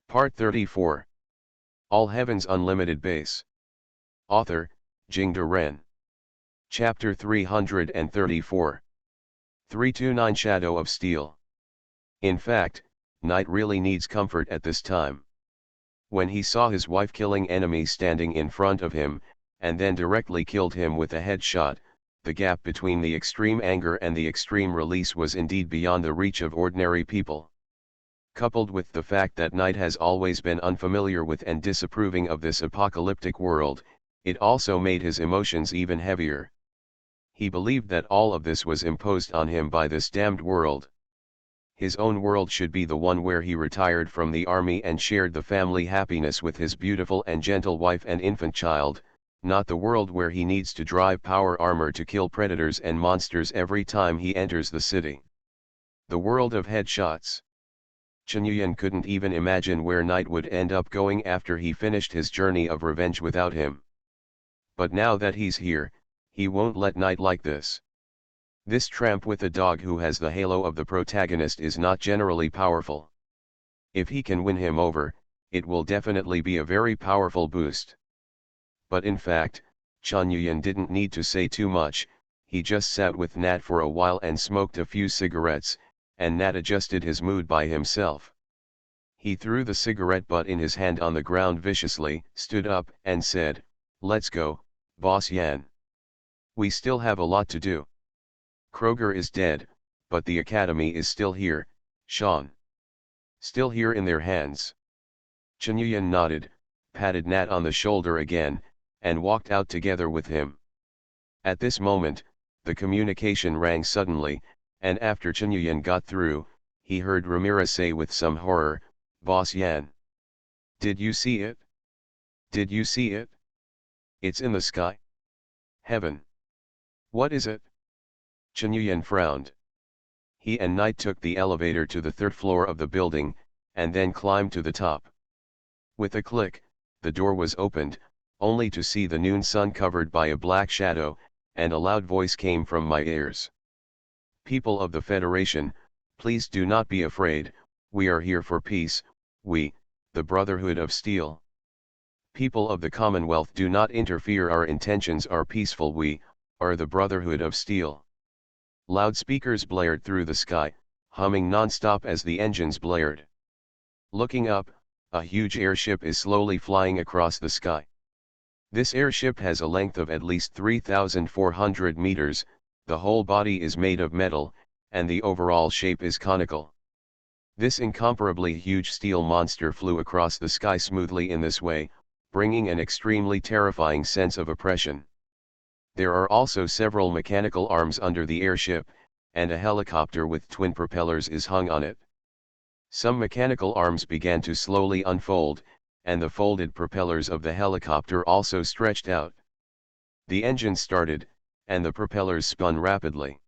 Part 34. All Heaven's Unlimited Base. Author, Jingde Ren. Chapter 334. 329 Shadow of Steel. In fact, Knight really needs comfort at this time. When he saw his wife killing enemies standing in front of him, and then directly killed him with a headshot, the gap between the extreme anger and the extreme release was indeed beyond the reach of ordinary people. Coupled with the fact that Knight has always been unfamiliar with and disapproving of this apocalyptic world, it also made his emotions even heavier. He believed that all of this was imposed on him by this damned world. His own world should be the one where he retired from the army and shared the family happiness with his beautiful and gentle wife and infant child, not the world where he needs to drive power armor to kill predators and monsters every time he enters the city. The world of headshots. Chen Yuyan couldn't even imagine where Knight would end up going after he finished his journey of revenge without him. But now that he's here, he won't let Knight like this. This tramp with a dog who has the halo of the protagonist is not generally powerful. If he can win him over, it will definitely be a very powerful boost. But in fact, Chen Yuyan didn't need to say too much. He just sat with Nat for a while and smoked a few cigarettes, and Nat adjusted his mood by himself. He threw the cigarette butt in his hand on the ground viciously, stood up, and said, "Let's go, Boss Yan. We still have a lot to do. Kroger is dead, but the academy is still here, Sean. Still here in their hands." Chen Yuyan nodded, patted Nat on the shoulder again, and walked out together with him. At this moment, the communication rang suddenly, and after Chen Yuyan got through, he heard Ramirez say with some horror, "Boss Yan. Did you see it? Did you see it? It's in the sky. Heaven. What is it?" Chen Yuyan frowned. He and Knight took the elevator to the third floor of the building, and then climbed to the top. With a click, the door was opened, only to see the noon sun covered by a black shadow, and a loud voice came from my ears. "People of the Federation, please do not be afraid, we are here for peace, we, the Brotherhood of Steel. People of the Commonwealth, do not interfere, our intentions are peaceful, we, are the Brotherhood of Steel." Loudspeakers blared through the sky, humming non-stop as the engines blared. Looking up, a huge airship is slowly flying across the sky. This airship has a length of at least 3,400 meters, the whole body is made of metal, and the overall shape is conical. This incomparably huge steel monster flew across the sky smoothly in this way, bringing an extremely terrifying sense of oppression. There are also several mechanical arms under the airship, and a helicopter with twin propellers is hung on it. Some mechanical arms began to slowly unfold, and the folded propellers of the helicopter also stretched out. The engine started, and the propellers spun rapidly.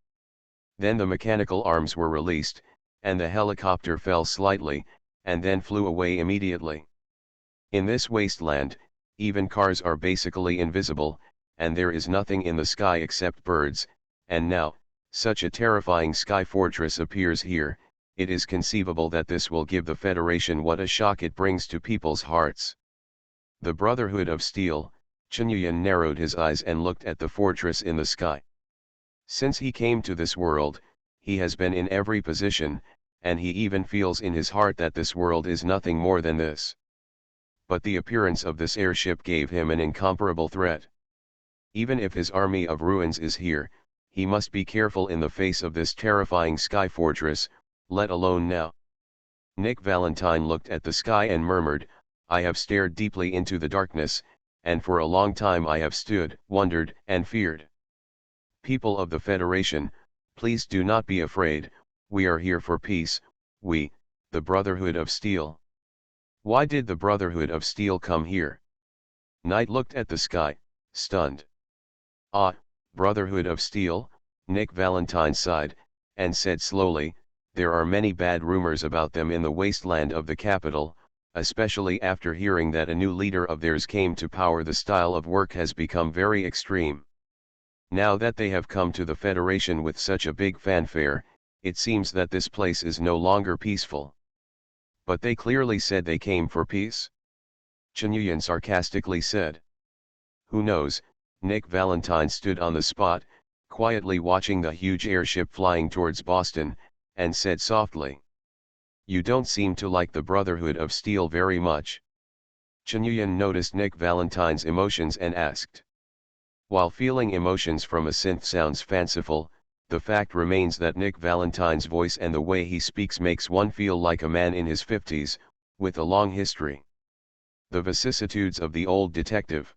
Then the mechanical arms were released, and the helicopter fell slightly, and then flew away immediately. In this wasteland, even cars are basically invisible, and there is nothing in the sky except birds, and now, such a terrifying sky fortress appears here. It is conceivable that this will give the Federation what a shock it brings to people's hearts. The Brotherhood of Steel. Chen Yuyan narrowed his eyes and looked at the fortress in the sky. Since he came to this world, he has been in every position, and he even feels in his heart that this world is nothing more than this. But the appearance of this airship gave him an incomparable threat. Even if his army of ruins is here, he must be careful in the face of this terrifying sky fortress, let alone now. Nick Valentine looked at the sky and murmured, "I have stared deeply into the darkness, and for a long time I have stood, wondered, and feared. People of the Federation, please do not be afraid, we are here for peace, we, the Brotherhood of Steel." Why did the Brotherhood of Steel come here? Knight looked at the sky, stunned. "Ah, Brotherhood of Steel," Nick Valentine sighed, and said slowly, "there are many bad rumors about them in the wasteland of the capital, especially after hearing that a new leader of theirs came to power. The style of work has become very extreme. Now that they have come to the Federation with such a big fanfare, it seems that this place is no longer peaceful. But they clearly said they came for peace? Chen Yuyan sarcastically said. Who knows? Nick Valentine stood on the spot, quietly watching the huge airship flying towards Boston, and said softly. You don't seem to like the Brotherhood of Steel very much. Chen Yuyan noticed Nick Valentine's emotions and asked. While feeling emotions from a synth sounds fanciful, the fact remains that Nick Valentine's voice and the way he speaks makes one feel like a man in his 50s, with a long history. The vicissitudes of the old detective.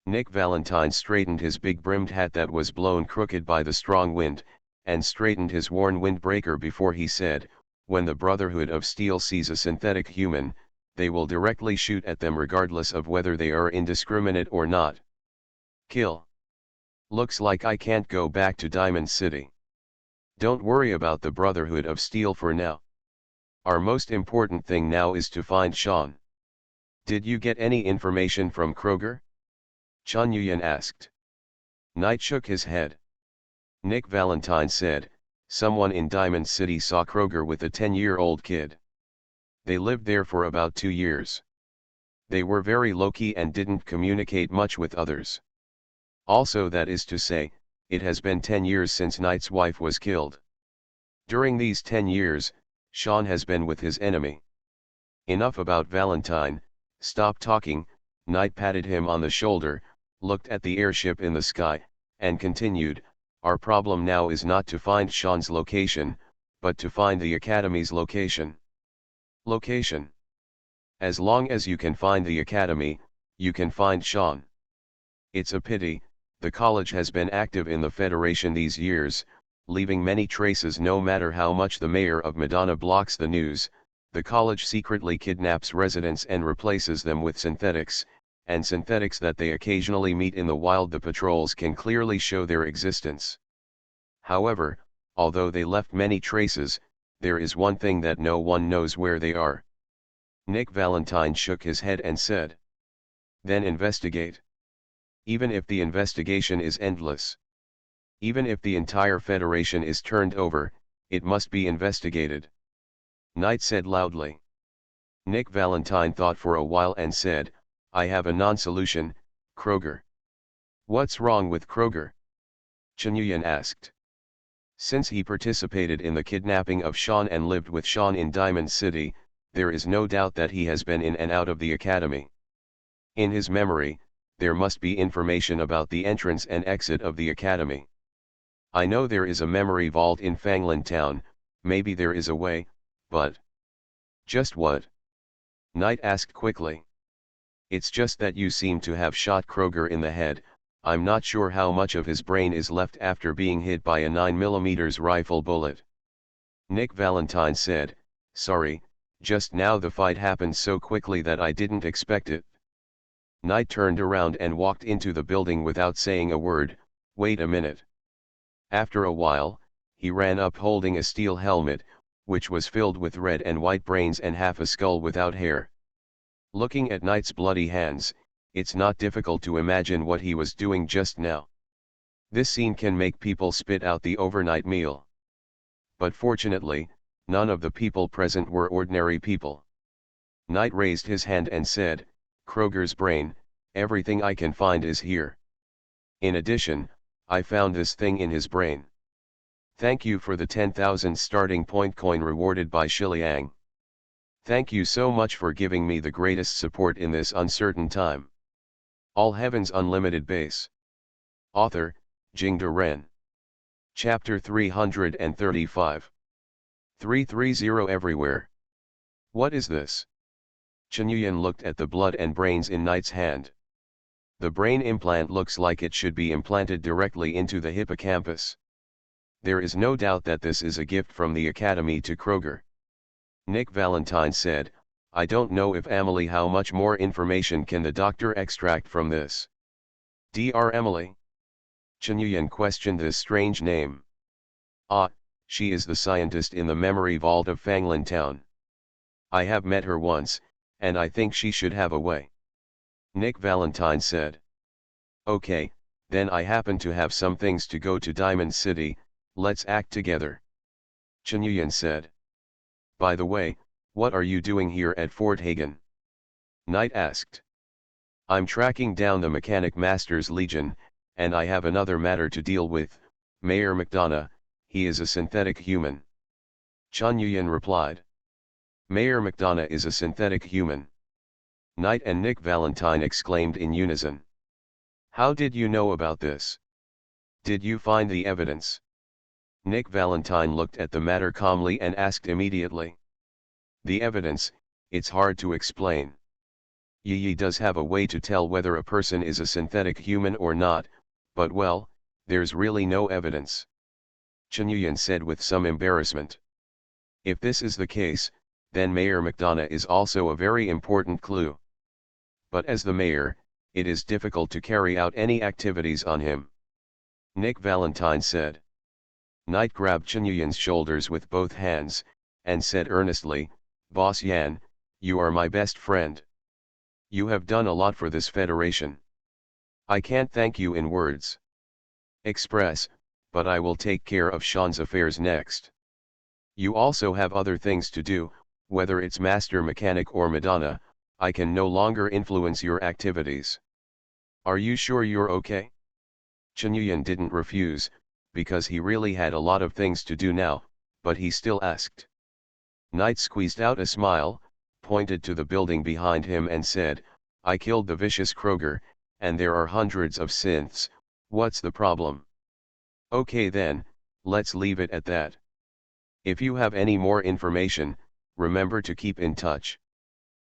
Nick Valentine straightened his big brimmed hat that was blown crooked by the strong wind, and straightened his worn windbreaker before he said, when the Brotherhood of Steel sees a synthetic human, they will directly shoot at them regardless of whether they are indiscriminate or not. Kill. Looks like I can't go back to Diamond City. Don't worry about the Brotherhood of Steel for now. Our most important thing now is to find Sean. Did you get any information from Kroger? Chen Yuyan asked. Knight shook his head. Nick Valentine said, someone in Diamond City saw Kroger with a 10-year-old kid. They lived there for about 2 years. They were very low-key and didn't communicate much with others. Also, that is to say, it has been 10 years since Knight's wife was killed. During these 10 years, Sean has been with his enemy. Enough about Valentine, stop talking. Knight patted him on the shoulder, looked at the airship in the sky, and continued, our problem now is not to find Sean's location, but to find the Academy's location. Location. As long as you can find the Academy, you can find Sean. It's a pity, the college has been active in the Federation these years, leaving many traces no matter how much the mayor of Madonna blocks the news. The college secretly kidnaps residents and replaces them with synthetics, and synthetics that they occasionally meet in the wild. The patrols can clearly show their existence. However, although they left many traces, there is one thing that no one knows where they are. Nick Valentine shook his head and said. Then investigate. Even if the investigation is endless. Even if the entire Federation is turned over, it must be investigated. Knight said loudly. Nick Valentine thought for a while and said, I have a non-solution, Kroger. What's wrong with Kroger? Chen Yuyan asked. Since he participated in the kidnapping of Sean and lived with Sean in Diamond City, there is no doubt that he has been in and out of the Academy. In his memory, there must be information about the entrance and exit of the Academy. I know there is a memory vault in Fanglan Town, maybe there is a way, but... Just what? Knight asked quickly. It's just that you seem to have shot Kroger in the head. I'm not sure how much of his brain is left after being hit by a 9mm rifle bullet. Nick Valentine said, sorry, just now the fight happened so quickly that I didn't expect it. Knight turned around and walked into the building without saying a word. Wait a minute. After a while, he ran up holding a steel helmet, which was filled with red and white brains and half a skull without hair. Looking at Knight's bloody hands, it's not difficult to imagine what he was doing just now. This scene can make people spit out the overnight meal. But fortunately, none of the people present were ordinary people. Knight raised his hand and said, Kroger's brain, everything I can find is here. In addition, I found this thing in his brain. Thank you for the 10,000 starting point coin rewarded by Shiliang. Thank you so much for giving me the greatest support in this uncertain time. All Heavens Unlimited Base. Author, Jingde Ren. Chapter 335. 330 Everywhere. What is this? Chen Yuyan looked at the blood and brains in Knight's hand. The brain implant looks like it should be implanted directly into the hippocampus. There is no doubt that this is a gift from the Academy to Kroger. Nick Valentine said, I don't know if Emily, how much more information can the doctor extract from this? Dr. Emily? Chen Yuyan questioned this strange name. Ah, she is the scientist in the memory vault of Fanglan Town. I have met her once, and I think she should have a way. Nick Valentine said. Okay, then I happen to have some things to go to Diamond City, let's act together. Chen Yuyan said. By the way, What are you doing here at Fort Hagen? Knight asked. I'm tracking down the Mechanic Master's Legion, and I have another matter to deal with, Mayor McDonough. He is a synthetic human. Chun Yuyan replied. Mayor McDonough is a synthetic human. Knight and Nick Valentine exclaimed in unison. How did you know about this? Did you find the evidence? Nick Valentine looked at the matter calmly and asked immediately. The evidence, it's hard to explain. Yi does have a way to tell whether a person is a synthetic human or not, but well, there's really no evidence. Chun Yuyan said with some embarrassment. If this is the case, then Mayor McDonough is also a very important clue. But as the mayor, it is difficult to carry out any activities on him. Nick Valentine said. Knight grabbed Chun Yuyan's shoulders with both hands, and said earnestly, Boss Yan, you are my best friend. You have done a lot for this federation. I can't thank you in words. Express, but I will take care of Sean's affairs next. You also have other things to do, whether it's Master Mechanic or Madonna, I can no longer influence your activities. Are you sure you're okay? Chun Yuyan didn't refuse, because he really had a lot of things to do now, but he still asked. Knight squeezed out a smile, pointed to the building behind him and said, I killed the vicious Kroger, and there are hundreds of synths, what's the problem? Okay then, let's leave it at that. If you have any more information, remember to keep in touch.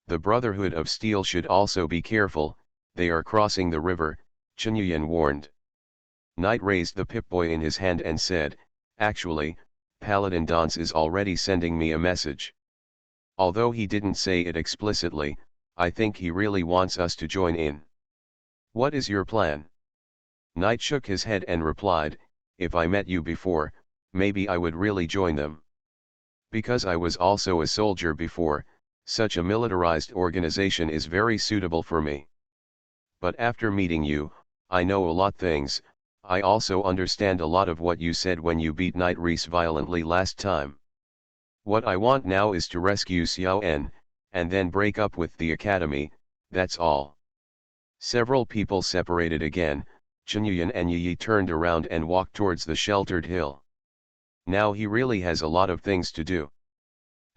The Brotherhood of Steel should also be careful, they are crossing the river, Chun Yuyan warned. Knight raised the Pip-Boy in his hand and said, actually, Paladin Danse is already sending me a message. Although he didn't say it explicitly, I think he really wants us to join in. What is your plan? Knight shook his head and replied, if I met you before, maybe I would really join them. Because I was also a soldier before, such a militarized organization is very suitable for me. But after meeting you, I know a lot things, I also understand a lot of what you said when you beat Knight Reese violently last time. What I want now is to rescue Xiao En, and then break up with the academy, that's all. Several people separated again, Chun Yuyan and Yi turned around and walked towards the sheltered hill. Now he really has a lot of things to do.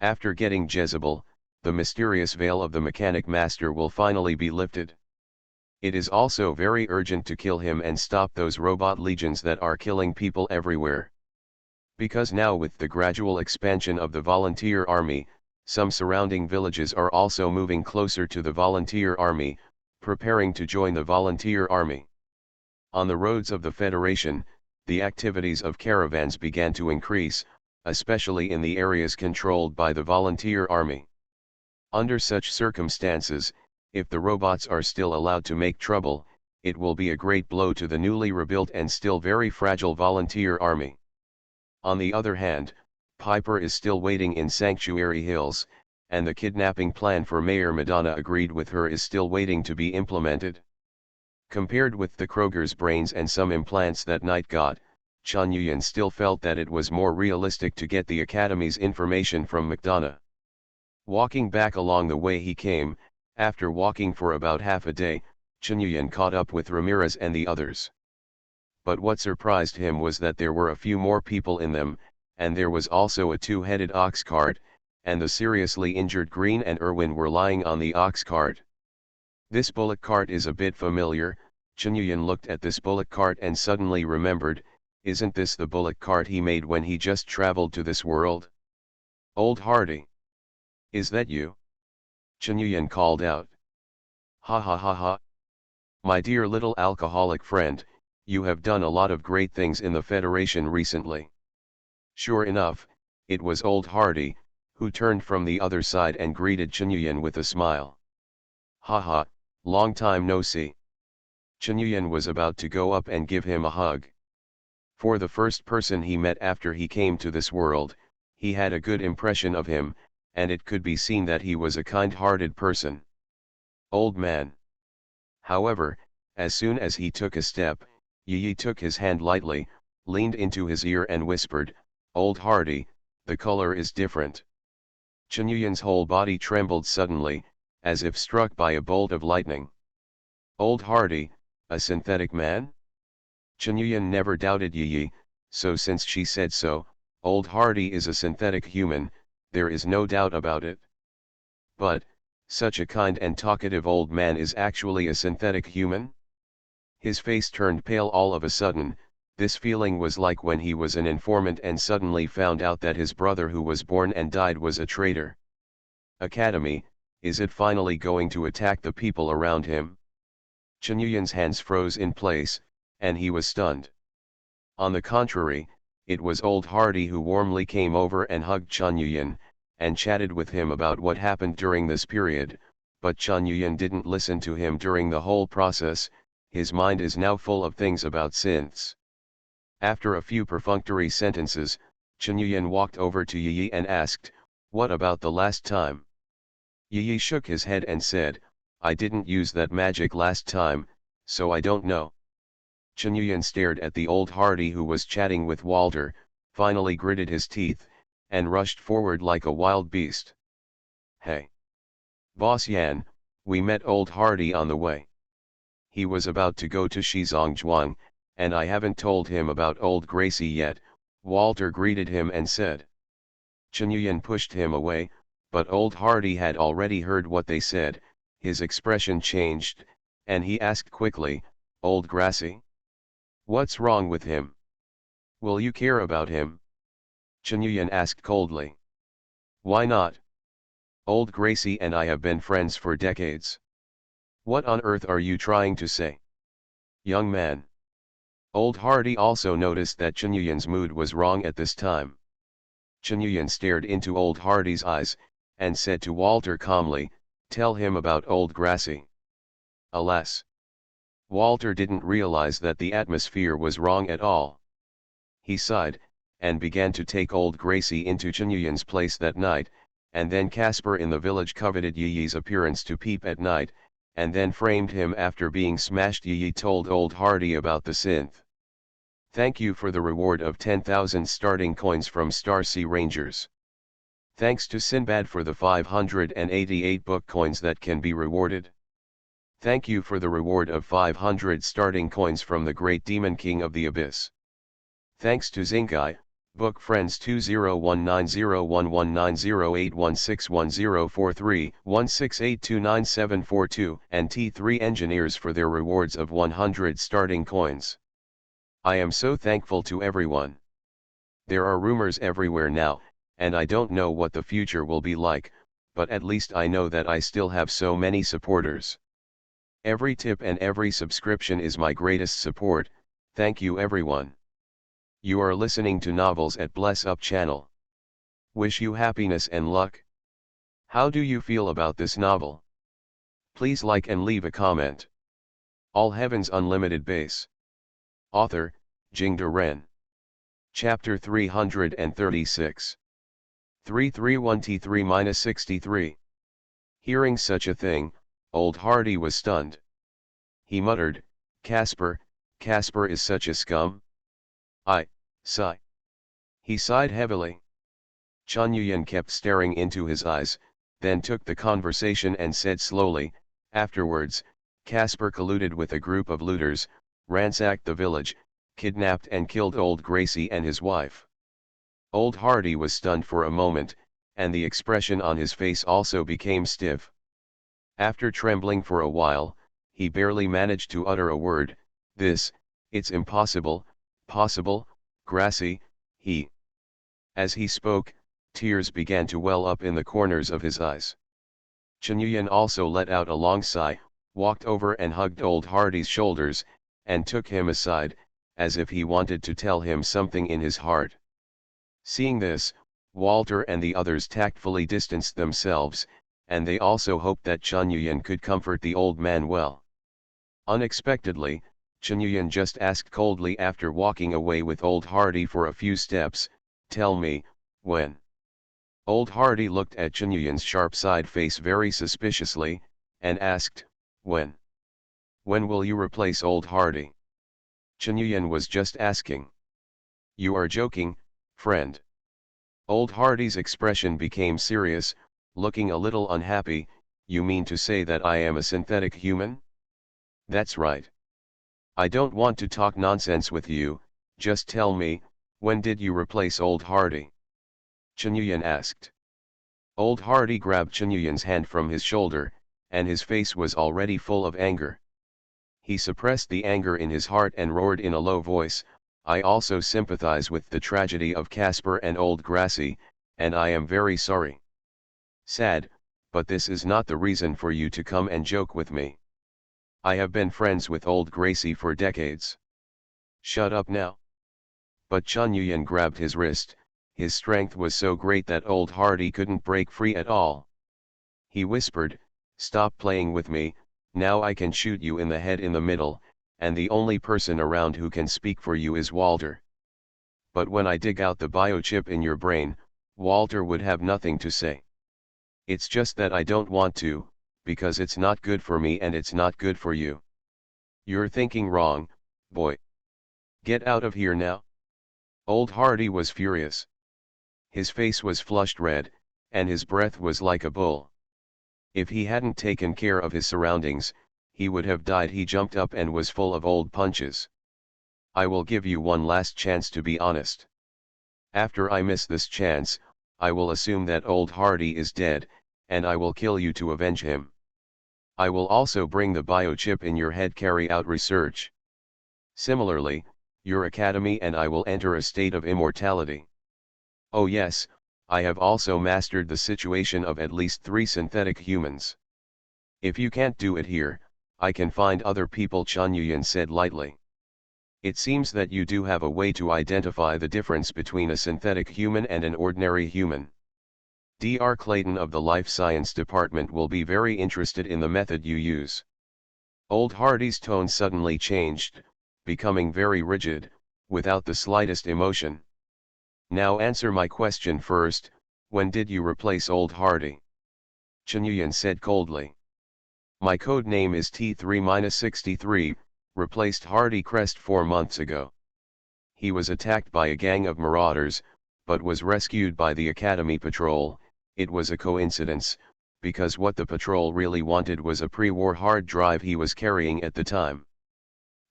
After getting Jezebel, the mysterious veil of the Mechanic Master will finally be lifted. It is also very urgent to kill him and stop those robot legions that are killing people everywhere. Because now with the gradual expansion of the volunteer army, some surrounding villages are also moving closer to the volunteer army, preparing to join the volunteer army. On the roads of the Federation, the activities of caravans began to increase, especially in the areas controlled by the volunteer army. Under such circumstances, if the robots are still allowed to make trouble, it will be a great blow to the newly rebuilt and still very fragile volunteer army. On the other hand, Piper is still waiting in Sanctuary Hills, and the kidnapping plan for Mayor Madonna agreed with her is still waiting to be implemented. Compared with the Kroger's brains and some implants that Knight got, Chun Yuyan still felt that it was more realistic to get the Academy's information from McDonough. Walking back along the way he came, after walking for about half a day, Chun Yuyan caught up with Ramirez and the others. But what surprised him was that there were a few more people in them, and there was also a two-headed ox cart, and the seriously injured Green and Irwin were lying on the ox cart. This bullock cart is a bit familiar, Chun Yuyan looked at this bullock cart and suddenly remembered, isn't this the bullock cart he made when he just traveled to this world? Old Hardy. Is that you? Chun Yuyan called out. Ha ha ha ha. My dear little alcoholic friend, you have done a lot of great things in the Federation recently. Sure enough, it was Old Hardy, who turned from the other side and greeted Chun Yuyan with a smile. Ha ha, long time no see. Chun Yuyan was about to go up and give him a hug. For the first person he met after he came to this world, he had a good impression of him, and it could be seen that he was a kind-hearted person. Old man. However, as soon as he took a step, Yi took his hand lightly, leaned into his ear and whispered, Old Hardy, the color is different. Chen Yuyan's whole body trembled suddenly, as if struck by a bolt of lightning. Old Hardy, a synthetic man? Chen Yuyan never doubted Yi, so since she said so, Old Hardy is a synthetic human, there is no doubt about it. But, such a kind and talkative old man is actually a synthetic human? His face turned pale all of a sudden. This feeling was like when he was an informant and suddenly found out that his brother who was born and died was a traitor. Academy, is it finally going to attack the people around him? Chen Yuyan's hands froze in place, and he was stunned. On the contrary, it was Old Hardy who warmly came over and hugged Chen Yuyan, and chatted with him about what happened during this period, but Chen Yuyan didn't listen to him during the whole process. His mind is now full of things about synths. After a few perfunctory sentences, Chen Yuyan walked over to Yi and asked, "What about the last time?" Yi shook his head and said, "I didn't use that magic last time, so I don't know." Chen Yuyan stared at the Old Hardy who was chatting with Walter, finally gritted his teeth, and rushed forward like a wild beast. "Hey! Boss Yan, we met Old Hardy on the way. He was about to go to Shizongjuang, and I haven't told him about Old Gracie yet," Walter greeted him and said. Chen Yuyan pushed him away, but Old Hardy had already heard what they said. His expression changed, and he asked quickly, "Old Gracie? What's wrong with him? Will you care about him?" Chen Yuyan asked coldly. "Why not? Old Gracie and I have been friends for decades. What on earth are you trying to say? Young man." Old Hardy also noticed that Chen Yuyan's mood was wrong at this time. Chen Yuyan stared into Old Hardy's eyes, and said to Walter calmly, "Tell him about Old Gracie." Alas! Walter didn't realize that the atmosphere was wrong at all. He sighed, and began to take Old Gracie into Chen Yuyan's place that night, and then Casper in the village coveted Yi's appearance to peep at night, and then framed him after being smashed. Yi told Old Hardy about the synth. "Thank you for the reward of 10,000 starting coins from Star Sea Rangers. Thanks to Sinbad for the 588 book coins that can be rewarded. Thank you for the reward of 500 starting coins from the Great Demon King of the Abyss. Thanks to Zinkai, Book Friends 20190190119106104316829742 and T3 Engineers for their rewards of 100 starting coins. I am so thankful to everyone. There are rumors everywhere now, and I don't know what the future will be like, but at least I know that I still have so many supporters. Every tip and every subscription is my greatest support. Thank you everyone. You are listening to Novels at Bless Up channel. Wish you happiness and luck. How do you feel about this novel? Please like and leave a comment. All Heavens Unlimited Base. Author, Jingde Ren. Chapter 336. 331T3-63. Hearing such a thing, Old Hardy was stunned. He muttered, Casper is such a scum. Sigh. He sighed heavily. Chen Yuyan kept staring into his eyes, then took the conversation and said slowly, afterwards, Casper colluded with a group of looters, ransacked the village, kidnapped and killed Old Gracie and his wife. Old Hardy was stunned for a moment, and the expression on his face also became stiff. After trembling for a while, he barely managed to utter a word, it's impossible, possible, Gracie, he. As he spoke, tears began to well up in the corners of his eyes. Chen Yuyan also let out a long sigh, walked over and hugged Old Hardy's shoulders, and took him aside, as if he wanted to tell him something in his heart. Seeing this, Walter and the others tactfully distanced themselves, and they also hoped that Chen Yuyan could comfort the old man well. Unexpectedly, Chen Yuyan just asked coldly after walking away with Old Hardy for a few steps, tell me, when? Old Hardy looked at Chen Yuyan's sharp-side face very suspiciously, and asked, when? When will you replace Old Hardy? Chen Yuyan was just asking. You are joking, friend. Old Hardy's expression became serious, looking a little unhappy. You mean to say that I am a synthetic human? That's right. I don't want to talk nonsense with you, just tell me, when did you replace Old Hardy? Chen Yuyan asked. Old Hardy grabbed Chen Yuyan's hand from his shoulder, and his face was already full of anger. He suppressed the anger in his heart and roared in a low voice, I also sympathize with the tragedy of Casper and Old Grassy, and I am very sorry. Sad, but this is not the reason for you to come and joke with me. I have been friends with Old Gracie for decades. Shut up now. But Chen Yuyan grabbed his wrist. His strength was so great that Old Hardy couldn't break free at all. He whispered, stop playing with me, now I can shoot you in the head in the middle, and the only person around who can speak for you is Walter. But when I dig out the biochip in your brain, Walter would have nothing to say. It's just that I don't want to, because it's not good for me and it's not good for you. You're thinking wrong, boy. Get out of here now. Old Hardy was furious. His face was flushed red, and his breath was like a bull. If he hadn't taken care of his surroundings, he would have died. He jumped up and was full of old punches. I will give you one last chance to be honest. After I miss this chance, I will assume that Old Hardy is dead, and I will kill you to avenge him. I will also bring the biochip in your head, carry out research. Similarly, your academy and I will enter a state of immortality. Oh yes, I have also mastered the situation of at least 3 synthetic humans. If you can't do it here, I can find other people, Chen Yuyan said lightly. It seems that you do have a way to identify the difference between a synthetic human and an ordinary human. Dr. Clayton of the Life Science Department will be very interested in the method you use. Old Hardy's tone suddenly changed, becoming very rigid, without the slightest emotion. Now answer my question first, when did you replace Old Hardy? Chen Yuyan said coldly. My code name is T3-63, replaced Hardy Crest 4 months ago. He was attacked by a gang of marauders, but was rescued by the Academy Patrol. It was a coincidence, because what the patrol really wanted was a pre-war hard drive he was carrying at the time.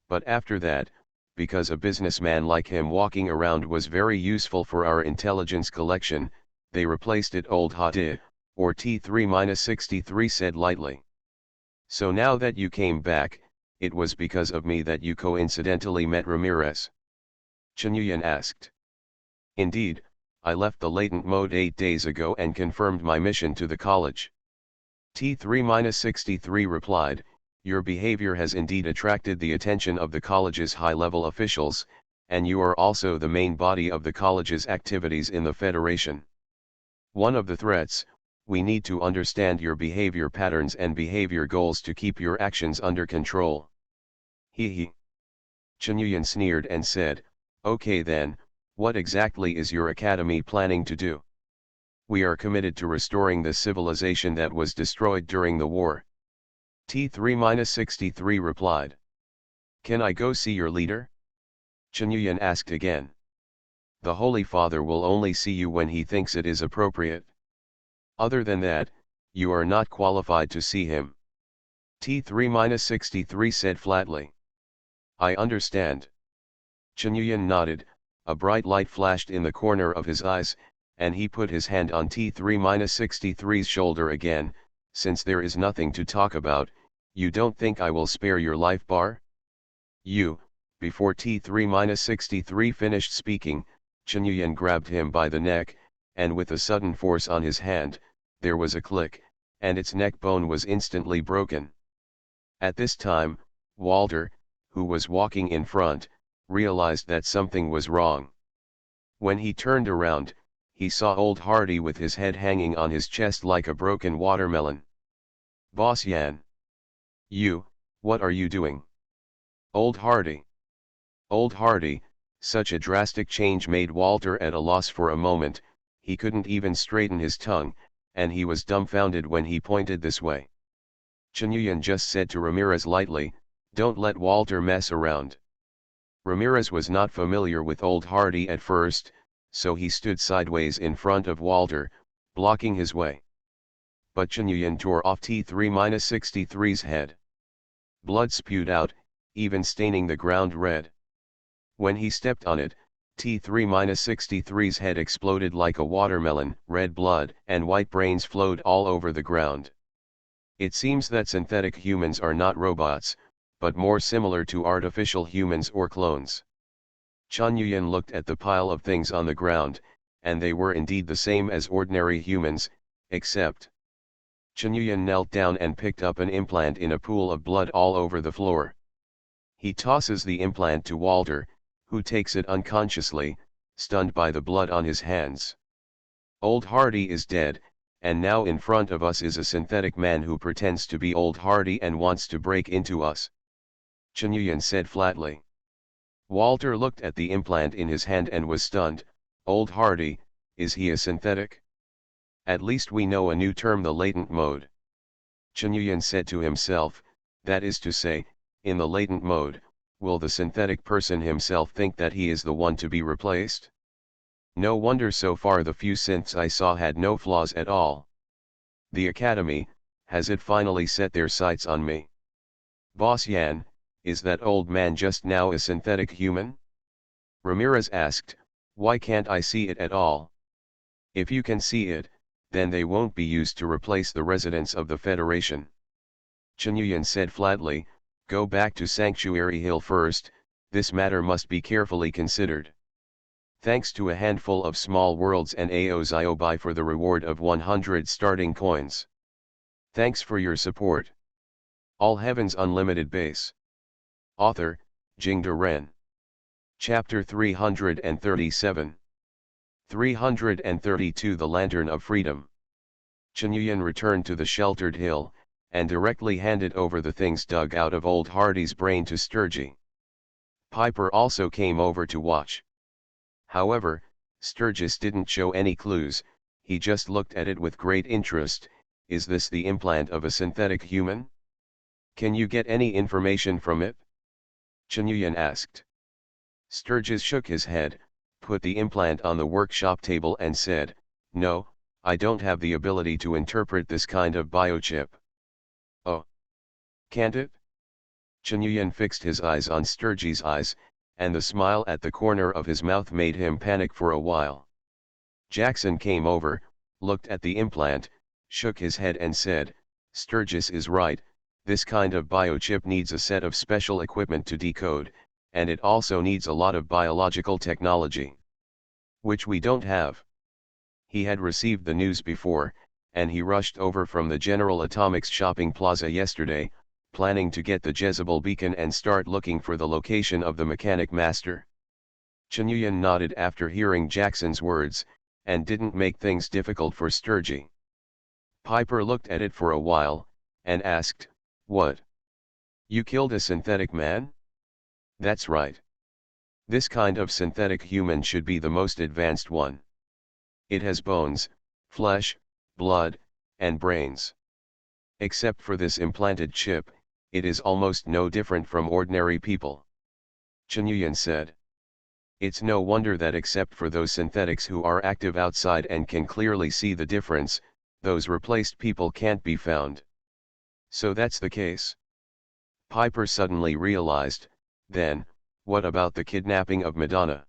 But after that, because a businessman like him walking around was very useful for our intelligence collection, they replaced it. Old Hardy, or T3-63 said lightly. So now that you came back, it was because of me that you coincidentally met Ramirez? Chen Yuyan asked. Indeed, I left the latent mode 8 days ago and confirmed my mission to the college. T3-63 replied, your behavior has indeed attracted the attention of the college's high-level officials, and you are also the main body of the college's activities in the Federation. One of the threats, we need to understand your behavior patterns and behavior goals to keep your actions under control. He. Chen Yuyan sneered and said, okay then, what exactly is your academy planning to do? We are committed to restoring the civilization that was destroyed during the war. T3-63 replied. Can I go see your leader? Chen Yuyan asked again. The Holy Father will only see you when he thinks it is appropriate. Other than that, you are not qualified to see him. T3-63 said flatly. I understand. Chen Yuyan nodded, a bright light flashed in the corner of his eyes, and he put his hand on T3-63's shoulder again. Since there is nothing to talk about, you don't think I will spare your life, Bar? You, before T3-63 finished speaking, Chen Yuyan grabbed him by the neck, and with a sudden force on his hand, there was a click, and its neck bone was instantly broken. At this time, Walter, who was walking in front, realized that something was wrong. When he turned around, he saw Old Hardy with his head hanging on his chest like a broken watermelon. Boss Yan. You, what are you doing? Old Hardy. Old Hardy, such a drastic change made Walter at a loss for a moment. He couldn't even straighten his tongue, and he was dumbfounded when he pointed this way. Chen Yuyan just said to Ramirez lightly, don't let Walter mess around. Ramirez was not familiar with Old Hardy at first, so he stood sideways in front of Walter, blocking his way. but Chunyuan tore off T3-63's head. Blood spewed out, even staining the ground red. When he stepped on it, T3-63's head exploded like a watermelon, red blood and white brains flowed all over the ground. It seems that synthetic humans are not robots, but more similar to artificial humans or clones. Chunyuan looked at the pile of things on the ground, and they were indeed the same as ordinary humans, except. Chunyuan knelt down and picked up an implant in a pool of blood all over the floor. He tosses the implant to Walter, who takes it unconsciously, stunned by the blood on his hands. Old Hardy is dead, and now in front of us is a synthetic man who pretends to be Old Hardy and wants to break into us. Chunyuan said flatly. Walter looked at the implant in his hand and was stunned. Old Hardy, is he a synthetic? At least we know a new term, the latent mode. Chunyuan said to himself, that is to say, in the latent mode, will the synthetic person himself think that he is the one to be replaced? No wonder so far the few synths I saw had no flaws at all. The Academy, has it finally set their sights on me? Boss Yan, is that old man just now a synthetic human? Ramirez asked, why can't I see it at all? If you can see it, then they won't be used to replace the residents of the Federation. Chunyuan said flatly, go back to Sanctuary Hill first, this matter must be carefully considered. Thanks to a handful of small worlds and AOs I buy for the reward of 100 starting coins. Thanks for your support. All Heavens Unlimited Base. Author, Jingde Ren. Chapter 337. 332 The Lantern of Freedom. Chunyuan returned to the sheltered hill, and directly handed over the things dug out of Old Hardy's brain to Sturgy. Piper also came over to watch. However, Sturgis didn't show any clues, he just looked at it with great interest. Is this the implant of a synthetic human? Can you get any information from it? Chunyuan asked. Sturgis shook his head, put the implant on the workshop table and said, no, I don't have the ability to interpret this kind of biochip. Oh. Can't it? Chunyuan fixed his eyes on Sturgis' eyes, and the smile at the corner of his mouth made him panic for a while. Jackson came over, looked at the implant, shook his head and said, Sturgis is right, this kind of biochip needs a set of special equipment to decode, and it also needs a lot of biological technology. Which we don't have. He had received the news before, and he rushed over from the General Atomics shopping plaza yesterday, planning to get the Jezebel beacon and start looking for the location of the mechanic master. Chunyuan nodded after hearing Jackson's words, and didn't make things difficult for Sturgy. Piper looked at it for a while, and asked, what? You killed a synthetic man? That's right. This kind of synthetic human should be the most advanced one. It has bones, flesh, blood, and brains. Except for this implanted chip, it is almost no different from ordinary people. Chunyuan said. It's no wonder that except for those synthetics who are active outside and can clearly see the difference, those replaced people can't be found. So that's the case. Piper suddenly realized, then, what about the kidnapping of Madonna?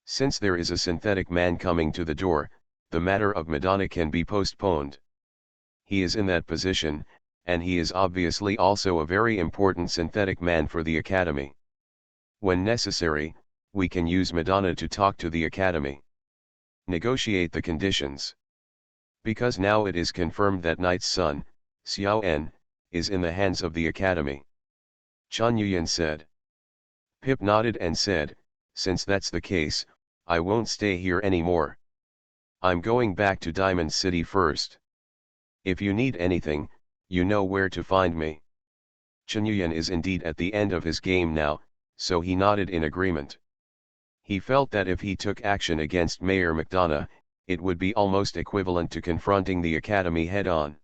Since there is a synthetic man coming to the door, the matter of Madonna can be postponed. He is in that position, and he is obviously also a very important synthetic man for the Academy. When necessary, we can use Madonna to talk to the Academy. Negotiate the conditions. Because now it is confirmed that Night's son, Xiao En, is in the hands of the Academy. Chunyuan said. Pip nodded and said, since that's the case, I won't stay here anymore. I'm going back to Diamond City first. If you need anything, you know where to find me. Chunyuan is indeed at the end of his game now, so he nodded in agreement. He felt that if he took action against Mayor McDonough, it would be almost equivalent to confronting the Academy head-on.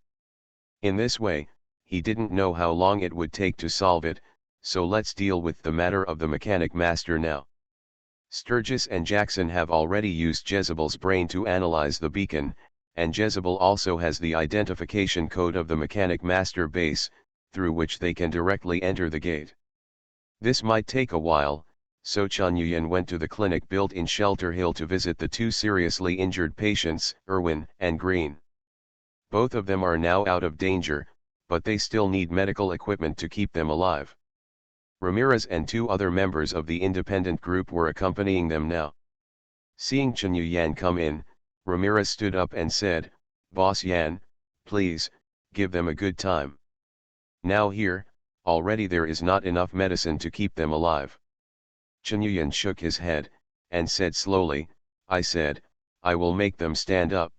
In this way, he didn't know how long it would take to solve it, so let's deal with the matter of the mechanic master now. Sturgis and Jackson have already used Jezebel's brain to analyze the beacon, and Jezebel also has the identification code of the mechanic master base, through which they can directly enter the gate. This might take a while, so Chen Yuyan went to the clinic built in Shelter Hill to visit the two seriously injured patients, Irwin and Green. Both of them are now out of danger, but they still need medical equipment to keep them alive. Ramirez and two other members of the independent group were accompanying them now. Seeing Chen Yuyan come in, Ramirez stood up and said, "Boss Yan, please, give them a good time. Now here, already there is not enough medicine to keep them alive." Chen Yuyan shook his head, and said slowly, "I said, I will make them stand up."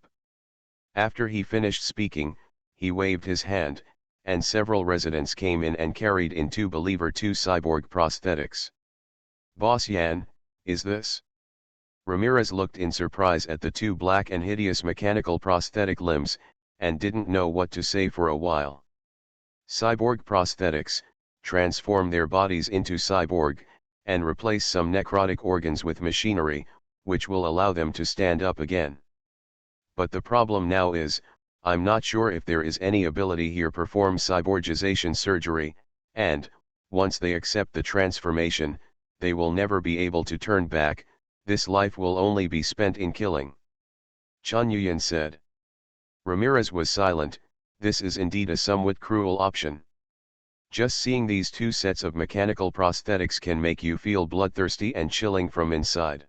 After he finished speaking, he waved his hand, and several residents came in and carried in two cyborg prosthetics. "Boss Yan, is this?" Ramirez looked in surprise at the two black and hideous mechanical prosthetic limbs, and didn't know what to say for a while. Cyborg prosthetics transform their bodies into cyborg, and replace some necrotic organs with machinery, which will allow them to stand up again. But the problem now is, I'm not sure if there is any ability here to perform cyborgization surgery, and, once they accept the transformation, they will never be able to turn back. This life will only be spent in killing," Chen Yuyan said. Ramirez was silent. This is indeed a somewhat cruel option. Just seeing these two sets of mechanical prosthetics can make you feel bloodthirsty and chilling from inside.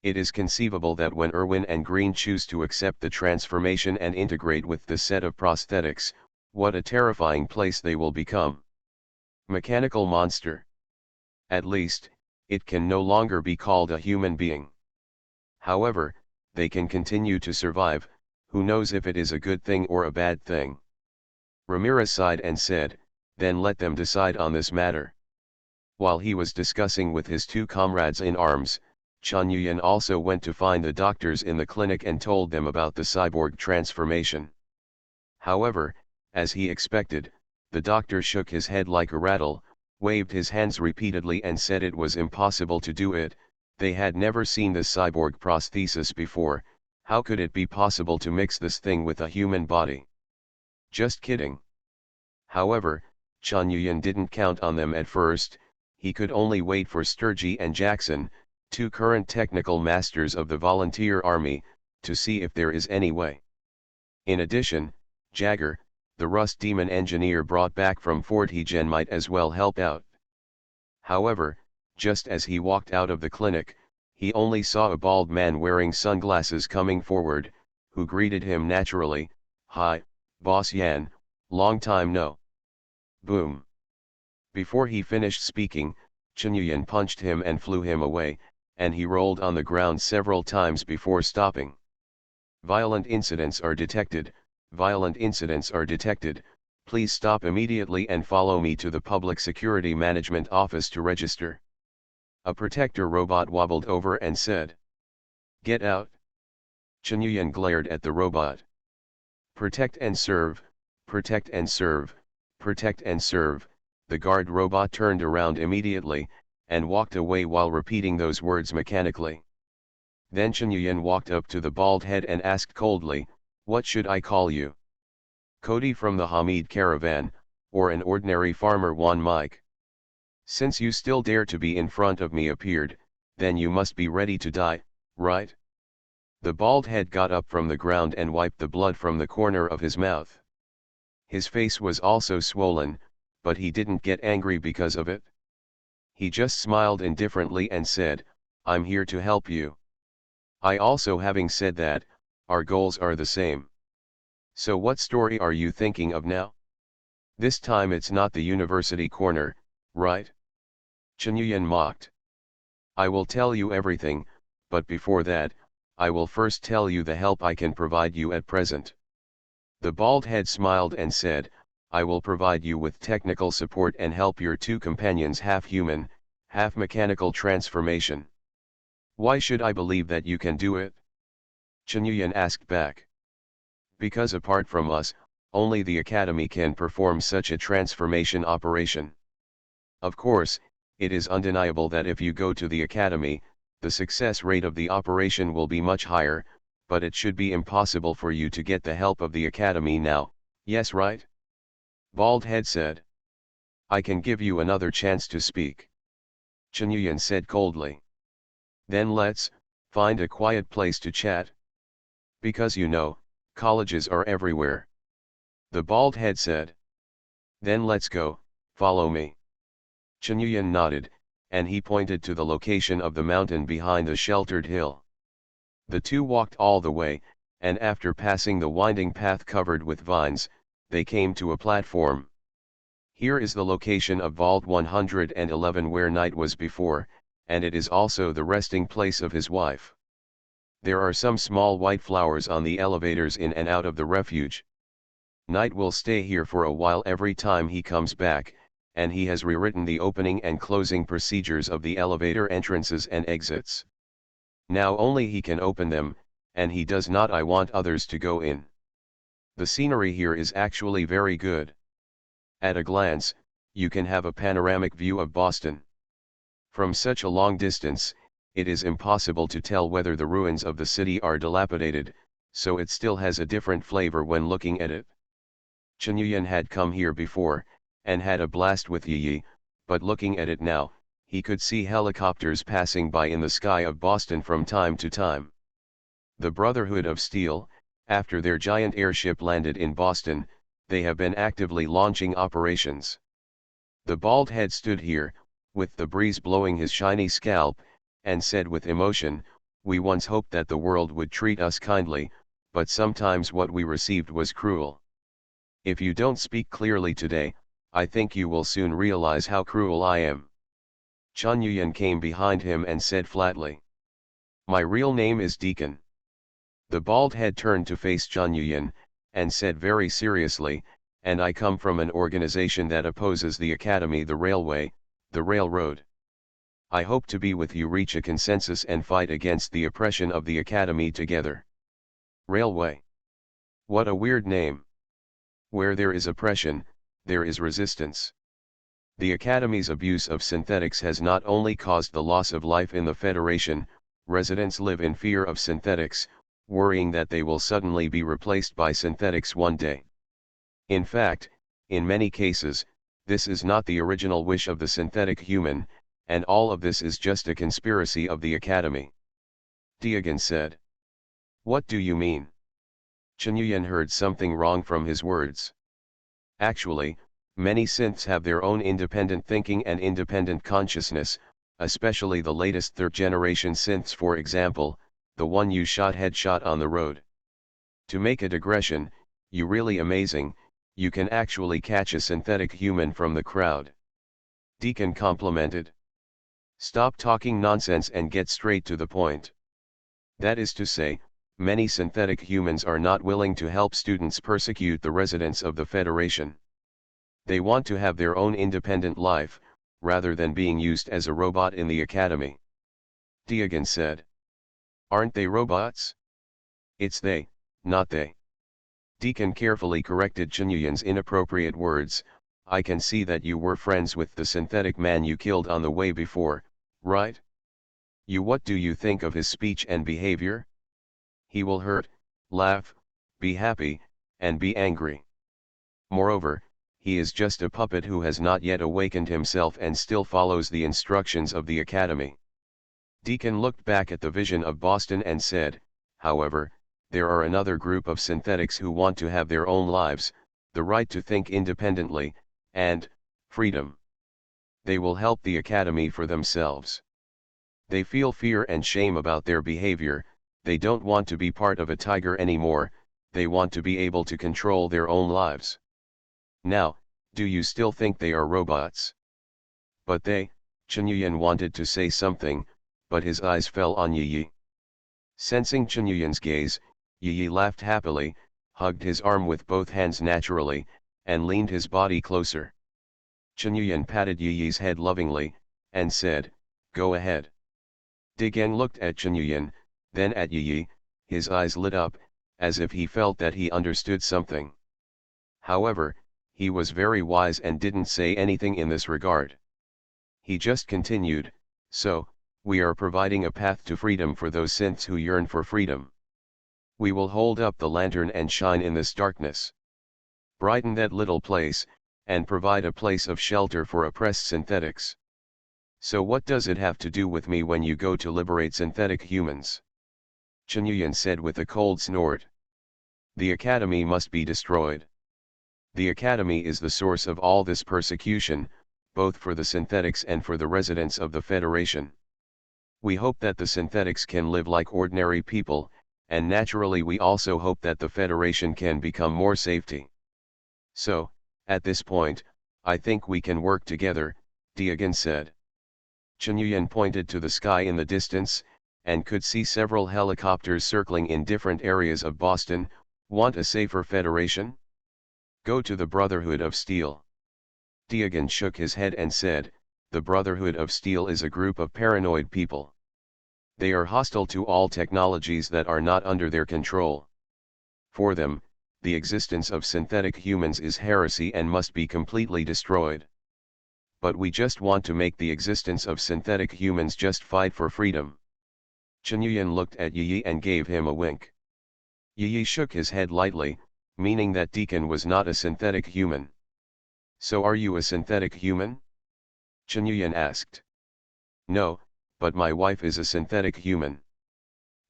It is conceivable that when Irwin and Green choose to accept the transformation and integrate with the set of prosthetics, what a terrifying place they will become. Mechanical monster. At least, it can no longer be called a human being. However, they can continue to survive. Who knows if it is a good thing or a bad thing? Ramirez sighed and said, "Then let them decide on this matter." While he was discussing with his two comrades in arms, Chen Yuyan also went to find the doctors in the clinic and told them about the cyborg transformation. However, as he expected, the doctor shook his head like a rattle, waved his hands repeatedly and said it was impossible to do it. They had never seen the cyborg prosthesis before. How could it be possible to mix this thing with a human body? Just kidding. However, Chen Yuyan didn't count on them at first. He could only wait for Sturgey and Jackson, two current technical masters of the volunteer army, to see if there is any way. In addition, Jagger, the Rust Demon engineer brought back from Fort Heegen, might as well help out. However, just as he walked out of the clinic, he only saw a bald man wearing sunglasses coming forward, who greeted him naturally, "Hi, Boss Yan, long time no." Boom. Before he finished speaking, Chen Yuyan punched him and flew him away, and he rolled on the ground several times before stopping. "Violent incidents are detected. Violent incidents are detected. Please stop immediately and follow me to the Public Security Management Office to register." A protector robot wobbled over and said, "Get out." Chen Yuyan glared at the robot. "Protect and serve, protect and serve, protect and serve." The guard robot turned around immediately, and walked away while repeating those words mechanically. Then Chen Yuyan walked up to the bald head and asked coldly, "What should I call you? Cody from the Hamid caravan, or an ordinary farmer Juan Mike? Since you still dare to be in front of me appeared, then you must be ready to die, right?" The bald head got up from the ground and wiped the blood from the corner of his mouth. His face was also swollen, but he didn't get angry because of it. He just smiled indifferently and said, "I'm here to help you. I also." Having said that, our goals are the same. So what story are you thinking of now? This time it's not the university corner, right? Chen Yuyan mocked. "I will tell you everything, but before that, I will first tell you the help I can provide you at present." The bald head smiled and said, "I will provide you with technical support and help your two companions half human, half mechanical transformation." "Why should I believe that you can do it?" Chen Yuyan asked back. "Because apart from us, only the Academy can perform such a transformation operation. Of course, it is undeniable that if you go to the Academy, the success rate of the operation will be much higher, but it should be impossible for you to get the help of the Academy now, yes right? Baldhead said. I can give you another chance to speak. Chunyuan said coldly. Then let's find a quiet place to chat. Because you know, colleges are everywhere. The Baldhead said. Then let's go, follow me. Chunyuan nodded, and he pointed to the location of the mountain behind the sheltered hill. The two walked all the way, and after passing the winding path covered with vines, they came to a platform. Here is the location of Vault 111 where Knight was before, and it is also the resting place of his wife. There are some small white flowers on the elevators in and out of the refuge. Knight will stay here for a while every time he comes back, and he has rewritten the opening and closing procedures of the elevator entrances and exits. Now only he can open them, and he does not want others to go in. The scenery here is actually very good. At a glance, you can have a panoramic view of Boston. From such a long distance, it is impossible to tell whether the ruins of the city are dilapidated, so it still has a different flavor when looking at it. Chunyuan had come here before, and had a blast with Yi, but looking at it now, he could see helicopters passing by in the sky of Boston from time to time. The Brotherhood of Steel, after their giant airship landed in Boston, they have been actively launching operations. The Baldhead stood here, with the breeze blowing his shiny scalp, and said with emotion, "We once hoped that the world would treat us kindly, but sometimes what we received was cruel. If you don't speak clearly today, I think you will soon realize how cruel I am." Chunyuan came behind him and said flatly, "My real name is Deacon." The Baldhead turned to face Chunyuan, and said very seriously, "And I come from an organization that opposes the Academy, the railway, the railroad. I hope to be with you, reach a consensus and fight against the oppression of the Academy together." Railway. What a weird name. Where there is oppression, there is resistance. The Academy's abuse of synthetics has not only caused the loss of life in the Federation, residents live in fear of synthetics, worrying that they will suddenly be replaced by synthetics one day. In fact, in many cases, this is not the original wish of the synthetic human, and all of this is just a conspiracy of the Academy. Diagon said. What do you mean? Chunyuan heard something wrong from his words. Actually, many synths have their own independent thinking and independent consciousness, especially the latest third-generation synths, for example, the one you shot headshot on the road. To make a digression, you really amazing, you can actually catch a synthetic human from the crowd. Deacon complimented. Stop talking nonsense and get straight to the point. That is to say, many synthetic humans are not willing to help students persecute the residents of the Federation. They want to have their own independent life, rather than being used as a robot in the Academy. Diagon said. Aren't they robots? It's they, not they. Deacon carefully corrected Chunyuan's inappropriate words. I can see that you were friends with the synthetic man you killed on the way before, right? What do you think of his speech and behavior? He will hurt, laugh, be happy, and be angry. Moreover, he is just a puppet who has not yet awakened himself and still follows the instructions of the Academy. Deacon looked back at the vision of Boston and said, however, there are another group of synthetics who want to have their own lives, the right to think independently, and freedom. They will help the Academy for themselves. They feel fear and shame about their behavior, they don't want to be part of a tiger anymore, they want to be able to control their own lives. Now, do you still think they are robots? But Chunyuan wanted to say something, but his eyes fell on Yi. Sensing Chunyuan's gaze, Yi laughed happily, hugged his arm with both hands naturally, and leaned his body closer. Chunyuan patted Yi's head lovingly, and said, go ahead. Digang looked at Chunyuan, then at Yi, his eyes lit up, as if he felt that he understood something. However, he was very wise and didn't say anything in this regard. He just continued, so, we are providing a path to freedom for those synths who yearn for freedom. We will hold up the lantern and shine in this darkness. Brighten that little place, and provide a place of shelter for oppressed synthetics. So what does it have to do with me when you go to liberate synthetic humans? Chen Yuyan said with a cold snort. The Academy must be destroyed. The Academy is the source of all this persecution, both for the synthetics and for the residents of the Federation. We hope that the synthetics can live like ordinary people, and naturally we also hope that the Federation can become more safety. So, at this point, I think we can work together, Diagon said. Chen Yuyan pointed to the sky in the distance, and could see several helicopters circling in different areas of Boston. Want a safer Federation? Go to the Brotherhood of Steel. Diagon shook his head and said, the Brotherhood of Steel is a group of paranoid people. They are hostile to all technologies that are not under their control. For them, the existence of synthetic humans is heresy and must be completely destroyed. But we just want to make the existence of synthetic humans just fight for freedom. Chen Yuyan looked at Yi and gave him a wink. Yi shook his head lightly, meaning that Deacon was not a synthetic human. So are you a synthetic human? Chen Yuyan asked. No, but my wife is a synthetic human.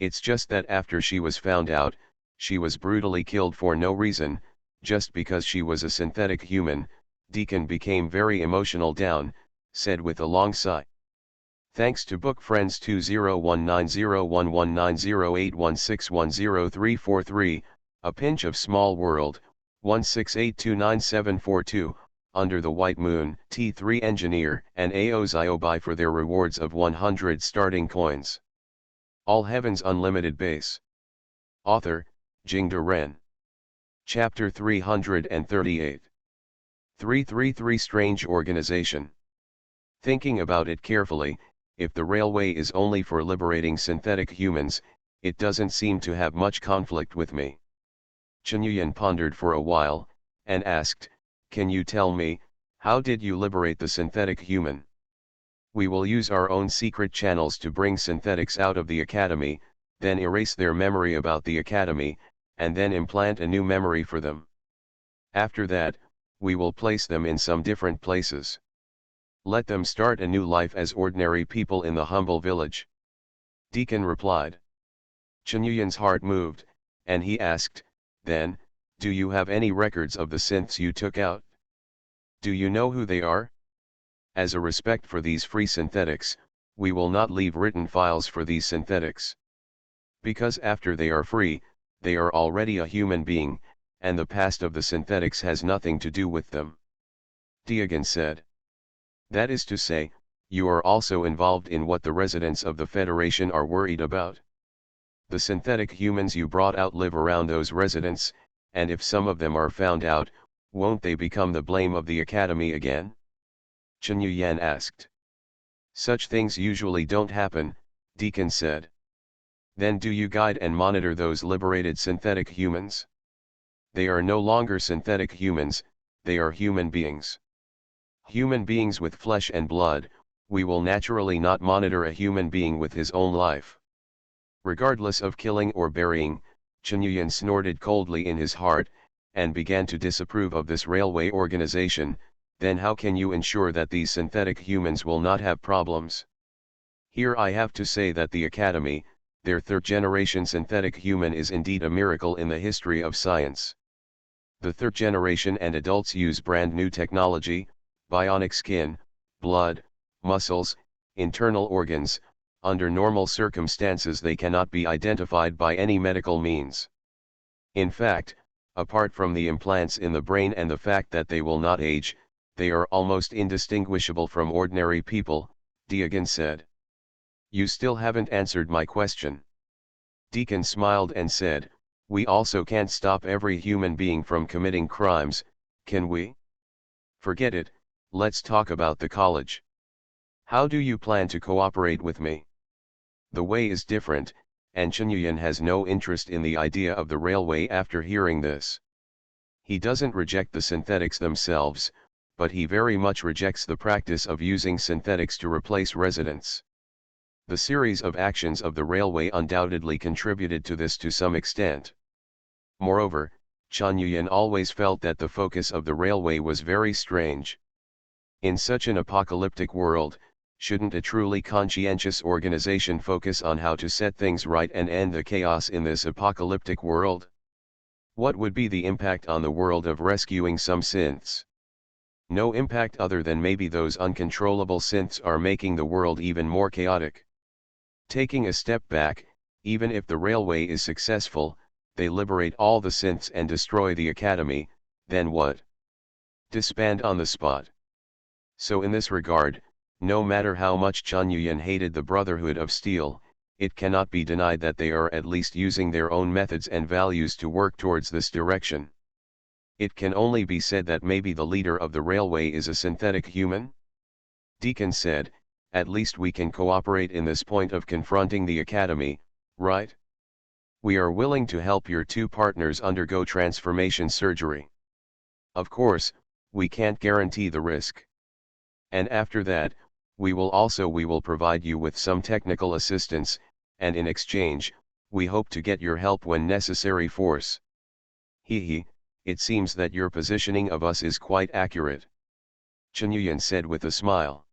It's just that after she was found out, she was brutally killed for no reason, just because she was a synthetic human. Deacon became very emotional down, said with a long sigh. Thanks to book friends 2019011081610343, a pinch of small world, 168299742, under the white moon, T3 engineer and AO Ziobai for their rewards of 100 starting coins. All Heavens Unlimited Base. Author, Jingde Ren. Chapter 338. 333 Strange Organization. Thinking about it carefully, if the railway is only for liberating synthetic humans, it doesn't seem to have much conflict with me. Chen Yuyan pondered for a while, and asked, can you tell me, how did you liberate the synthetic human? We will use our own secret channels to bring synthetics out of the Academy, then erase their memory about the Academy, and then implant a new memory for them. After that, we will place them in some different places. Let them start a new life as ordinary people in the humble village. Deacon replied. Chen Yuyan's heart moved, and he asked, then, do you have any records of the synths you took out? Do you know who they are? As a respect for these free synthetics, we will not leave written files for these synthetics. Because after they are free, they are already a human being, and the past of the synthetics has nothing to do with them. Diagon said. That is to say, you are also involved in what the residents of the Federation are worried about. The synthetic humans you brought out live around those residents, and if some of them are found out, won't they become the blame of the Academy again? Chen Yuyan asked. Such things usually don't happen, Deacon said. Then do you guide and monitor those liberated synthetic humans? They are no longer synthetic humans, they are human beings. Human beings with flesh and blood, we will naturally not monitor a human being with his own life. Regardless of killing or burying, Chen Yuyan snorted coldly in his heart, and began to disapprove of this railway organization. Then how can you ensure that these synthetic humans will not have problems? Here I have to say that the Academy, their third-generation synthetic human is indeed a miracle in the history of science. The third generation and adults use brand new technology, bionic skin, blood, muscles, internal organs. Under normal circumstances they cannot be identified by any medical means. In fact, apart from the implants in the brain and the fact that they will not age, they are almost indistinguishable from ordinary people, Diagon said. You still haven't answered my question. Deacon smiled and said, we also can't stop every human being from committing crimes, can we? Forget it, let's talk about the college. How do you plan to cooperate with me? The way is different, and Chen Yuyan has no interest in the idea of the railway after hearing this. He doesn't reject the synthetics themselves, but he very much rejects the practice of using synthetics to replace residents. The series of actions of the railway undoubtedly contributed to this to some extent. Moreover, Chen Yuyan always felt that the focus of the railway was very strange. In such an apocalyptic world, shouldn't a truly conscientious organization focus on how to set things right and end the chaos in this apocalyptic world? What would be the impact on the world of rescuing some synths? No impact other than maybe those uncontrollable synths are making the world even more chaotic. Taking a step back, even if the railway is successful, they liberate all the synths and destroy the academy, then what? Disband on the spot. So in this regard, no matter how much Chen Yuyan hated the Brotherhood of Steel, it cannot be denied that they are at least using their own methods and values to work towards this direction. It can only be said that maybe the leader of the railway is a synthetic human? Deacon said, at least we can cooperate in this point of confronting the academy, right? We are willing to help your two partners undergo transformation surgery. Of course, we can't guarantee the risk. And after that, we will provide you with some technical assistance, and in exchange, we hope to get your help when necessary force. It seems that your positioning of us is quite accurate. Chen Yuyan said with a smile.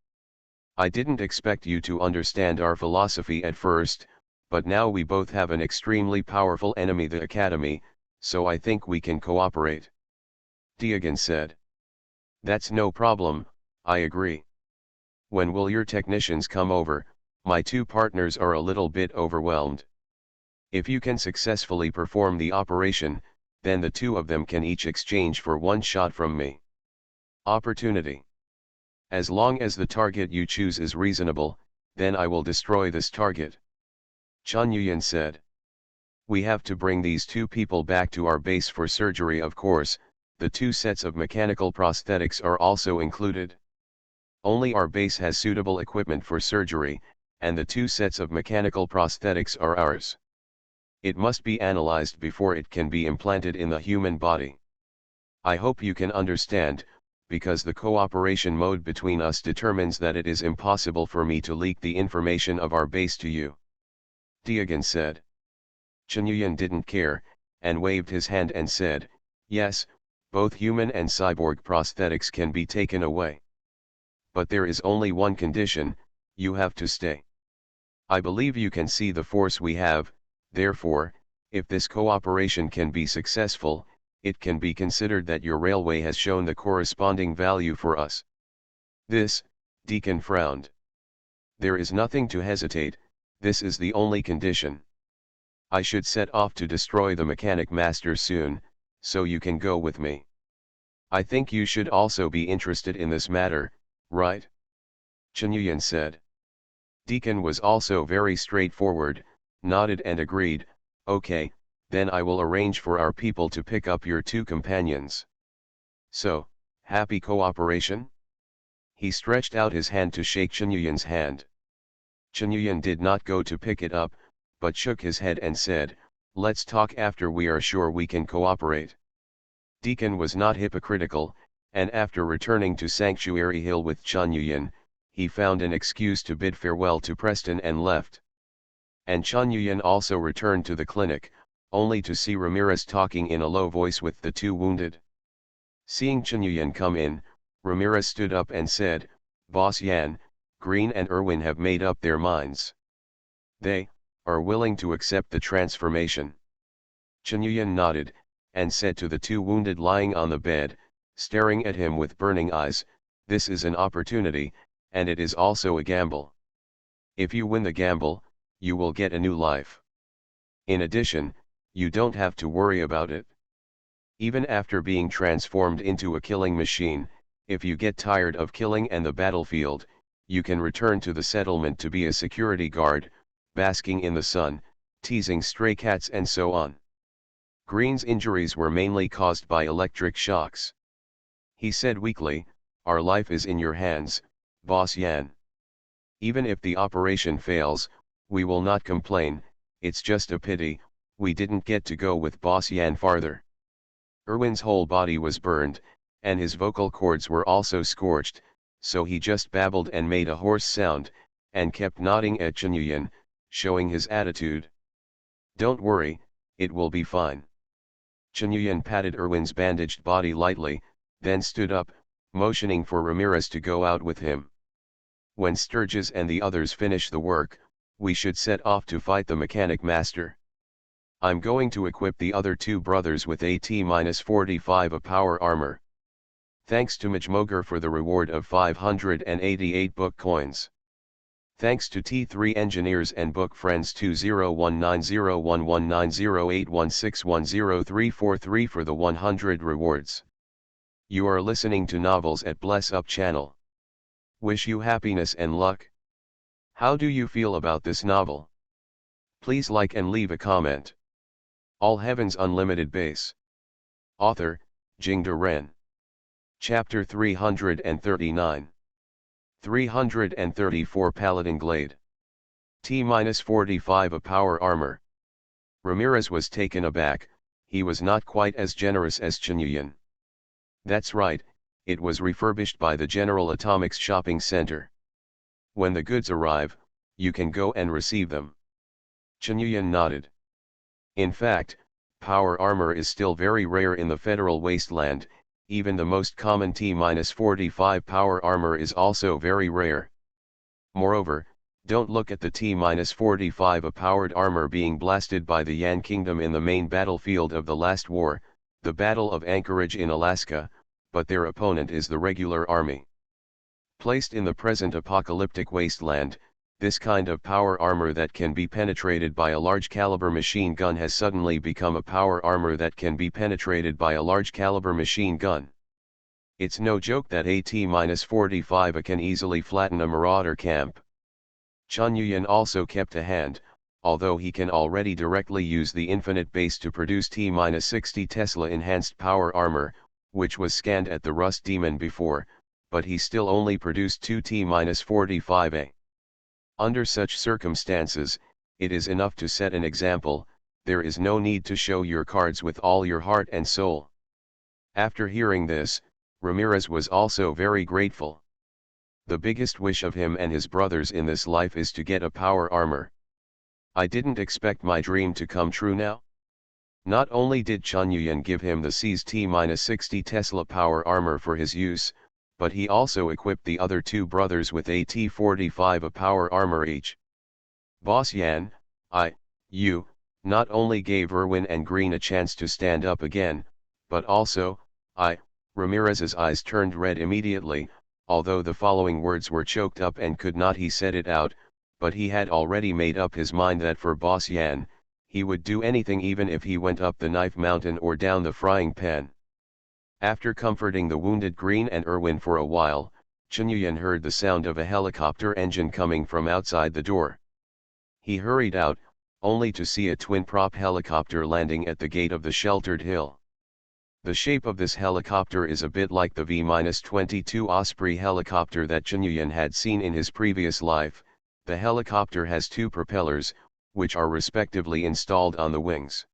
I didn't expect you to understand our philosophy at first, but now we both have an extremely powerful enemy, the Academy, so I think we can cooperate. Diagon said. That's no problem, I agree. When will your technicians come over? My two partners are a little bit overwhelmed. If you can successfully perform the operation, then the two of them can each exchange for one shot from me. Opportunity. As long as the target you choose is reasonable, then I will destroy this target. Chen Yuyan said. We have to bring these two people back to our base for surgery, of course. The two sets of mechanical prosthetics are also included. Only our base has suitable equipment for surgery, and the two sets of mechanical prosthetics are ours. It must be analyzed before it can be implanted in the human body. I hope you can understand, because the cooperation mode between us determines that it is impossible for me to leak the information of our base to you. Diagon said. Chen Yuyan didn't care, and waved his hand and said, yes, both human and cyborg prosthetics can be taken away. But there is only one condition, you have to stay. I believe you can see the force we have, therefore, if this cooperation can be successful, it can be considered that your railway has shown the corresponding value for us. This, Deacon frowned. There is nothing to hesitate, this is the only condition. I should set off to destroy the mechanic master soon, so you can go with me. I think you should also be interested in this matter, right? Chen Yuyan said. Deacon was also very straightforward, nodded and agreed, okay, then I will arrange for our people to pick up your two companions. So, happy cooperation? He stretched out his hand to shake Chen Yuyan's hand. Chen Yuyan did not go to pick it up, but shook his head and said, let's talk after we are sure we can cooperate. Deacon was not hypocritical, and after returning to Sanctuary Hill with Chen Yuyan, he found an excuse to bid farewell to Preston and left. And Chen Yuyan also returned to the clinic, only to see Ramirez talking in a low voice with the two wounded. Seeing Chen Yuyan come in, Ramirez stood up and said, Boss Yan, Green and Irwin have made up their minds. They are willing to accept the transformation. Chen Yuyan nodded, and said to the two wounded lying on the bed, staring at him with burning eyes, this is an opportunity, and it is also a gamble. If you win the gamble, you will get a new life. In addition, you don't have to worry about it. Even after being transformed into a killing machine, if you get tired of killing and the battlefield, you can return to the settlement to be a security guard, basking in the sun, teasing stray cats and so on. Green's injuries were mainly caused by electric shocks. He said weakly, our life is in your hands, Boss Yan. Even if the operation fails, we will not complain, it's just a pity, we didn't get to go with Boss Yan farther. Irwin's whole body was burned, and his vocal cords were also scorched, so he just babbled and made a hoarse sound, and kept nodding at Chunyuan, showing his attitude. "Don't worry, it will be fine." Chunyuan patted Erwin's bandaged body lightly, then stood up, motioning for Ramirez to go out with him. "When Sturgis and the others finish the work, we should set off to fight the mechanic master. I'm going to equip the other two brothers with AT-45 a power armor. Thanks to Majmoger for the reward of 588 book coins. Thanks to T3 engineers and book friends 201901190816103343 for the 100 rewards. You are listening to Novels at Bless Up channel. Wish you happiness and luck. How do you feel about this novel? Please like and leave a comment. All Heavens Unlimited Base. Author, Jingde Ren. Chapter 339. 334 Paladin Glade. T-45 a power armor. Ramirez was taken aback. He was not quite as generous as Chunyuan. That's right, it was refurbished by the General Atomics shopping center. When the goods arrive, you can go and receive them. Chunyuan nodded. In fact, power armor is still very rare in the Federal Wasteland. Even the most common T-45 power armor is also very rare. Moreover, don't look at the T-45 a powered armor being blasted by the Yan Kingdom in the main battlefield of the last war, the Battle of Anchorage in Alaska, but their opponent is the regular army. Placed in the present apocalyptic wasteland, this kind of power armor that can be penetrated by a large caliber machine gun has suddenly become a power armor that can be penetrated by a large caliber machine gun. It's no joke that AT-45 can easily flatten a marauder camp. Chunyuan also kept a hand, although he can already directly use the infinite base to produce T-60 Tesla enhanced power armor, which was scanned at the Rust Demon before, but he still only produced 2 T-45A. Under such circumstances, it is enough to set an example. There is no need to show your cards with all your heart and soul. After hearing this, Ramirez was also very grateful. The biggest wish of him and his brothers in this life is to get a power armor. I didn't expect my dream to come true now. Not only did Chunyuan give him the seized T-60 Tesla power armor for his use, but he also equipped the other two brothers with AT-45 a power armor each. Boss Yan, you, not only gave Erwin and Green a chance to stand up again, but also, Ramirez's eyes turned red immediately, although the following words were choked up and could not he said it out, but he had already made up his mind that for Boss Yan, he would do anything even if he went up the knife mountain or down the frying pan. After comforting the wounded Green and Erwin for a while, Chunyuan heard the sound of a helicopter engine coming from outside the door. He hurried out, only to see a twin-prop helicopter landing at the gate of the sheltered hill. The shape of this helicopter is a bit like the V-22 Osprey helicopter that Chunyuan had seen in his previous life. The helicopter has two propellers, which are respectively installed on the wings.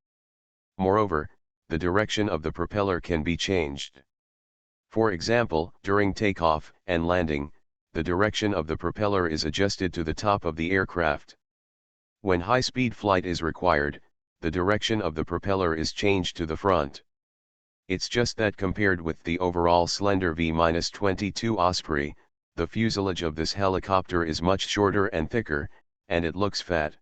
Moreover, the direction of the propeller can be changed. For example, during takeoff and landing, the direction of the propeller is adjusted to the top of the aircraft. When high-speed flight is required, the direction of the propeller is changed to the front. It's just that compared with the overall slender V-22 Osprey, the fuselage of this helicopter is much shorter and thicker, and it looks fat.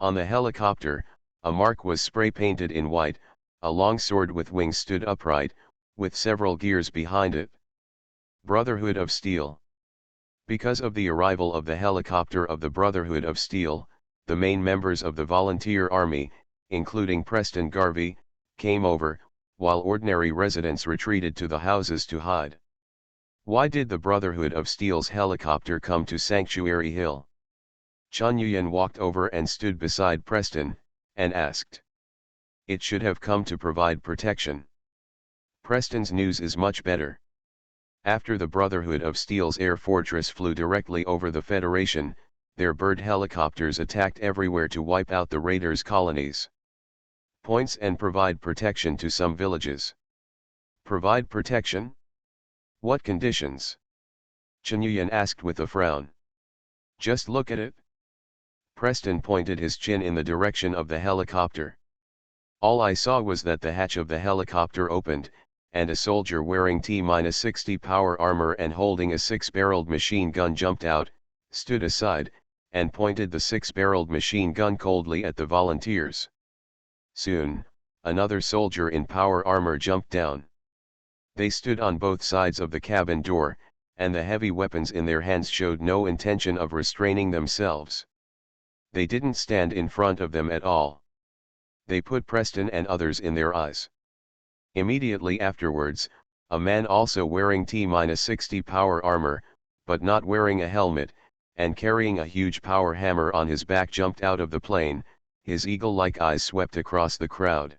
On the helicopter, a mark was spray-painted in white. A long sword with wings stood upright, with several gears behind it. Brotherhood of Steel. Because of the arrival of the helicopter of the Brotherhood of Steel, the main members of the volunteer army, including Preston Garvey, came over, while ordinary residents retreated to the houses to hide. Why did the Brotherhood of Steel's helicopter come to Sanctuary Hill? Chunyuan walked over and stood beside Preston, and asked. It should have come to provide protection. Preston's news is much better. After the Brotherhood of Steel's air fortress flew directly over the Federation, their bird helicopters attacked everywhere to wipe out the raiders' colonies. Points and provide protection to some villages. Provide protection? What conditions? Chunyuan asked with a frown. Just look at it. Preston pointed his chin in the direction of the helicopter. All I saw was that the hatch of the helicopter opened, and a soldier wearing T-60 power armor and holding a 6-barreled machine gun jumped out, stood aside, and pointed the 6-barreled machine gun coldly at the volunteers. Soon, another soldier in power armor jumped down. They stood on both sides of the cabin door, and the heavy weapons in their hands showed no intention of restraining themselves. They didn't stand in front of them at all. They put Preston and others in their eyes. Immediately afterwards, a man also wearing T-60 power armor, but not wearing a helmet, and carrying a huge power hammer on his back jumped out of the plane, his eagle-like eyes swept across the crowd.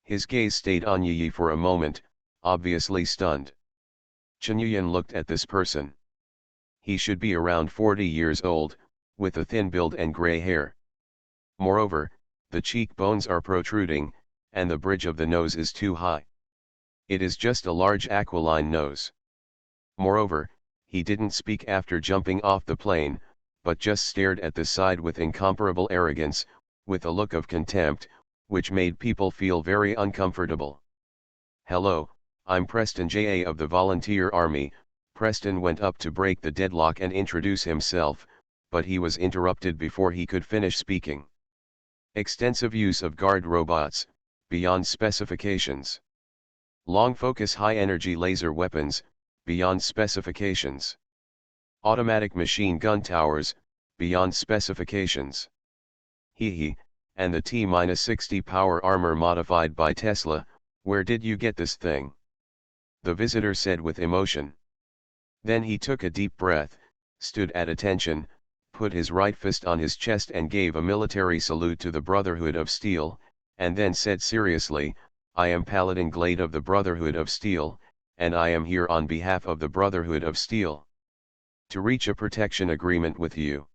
His gaze stayed on Yi for a moment, obviously stunned. Chen Yuyan looked at this person. He should be around 40 years old, with a thin build and gray hair. Moreover, the cheekbones are protruding, and the bridge of the nose is too high. It is just a large aquiline nose. Moreover, he didn't speak after jumping off the plane, but just stared at the side with incomparable arrogance, with a look of contempt, which made people feel very uncomfortable. "Hello, I'm Preston J.A. of the Volunteer Army." Preston went up to break the deadlock and introduce himself, but he was interrupted before he could finish speaking. Extensive use of guard robots, beyond specifications. Long focus high energy laser weapons, beyond specifications. Automatic machine gun towers, beyond specifications. And the T-60 power armor modified by Tesla, where did you get this thing? The visitor said with emotion. Then he took a deep breath, stood at attention, put his right fist on his chest and gave a military salute to the Brotherhood of Steel, and then said seriously, "I am Paladin Glade of the Brotherhood of Steel, and I am here on behalf of the Brotherhood of Steel to reach a protection agreement with you."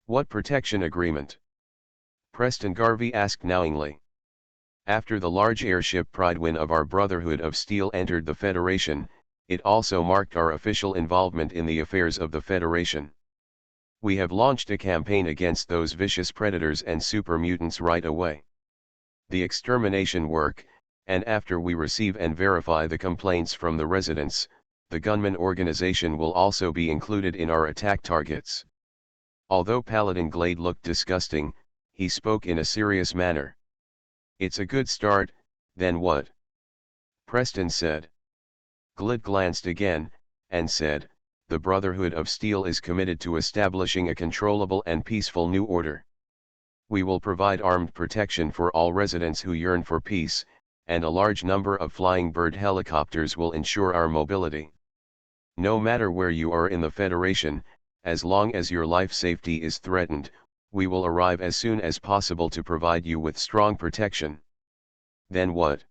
"What protection agreement?" Preston Garvey asked knowingly. "After the large airship Pridewin of our Brotherhood of Steel entered the Federation, it also marked our official involvement in the affairs of the Federation. We have launched a campaign against those vicious predators and super mutants right away. The extermination work, and after we receive and verify the complaints from the residents, the gunman organization will also be included in our attack targets." Although Paladin Glade looked disgusting, he spoke in a serious manner. "It's a good start, then what?" Preston said. Glade glanced again, and said, "The Brotherhood of Steel is committed to establishing a controllable and peaceful new order. We will provide armed protection for all residents who yearn for peace, and a large number of flying bird helicopters will ensure our mobility. No matter where you are in the Federation, as long as your life safety is threatened, we will arrive as soon as possible to provide you with strong protection." "Then what?"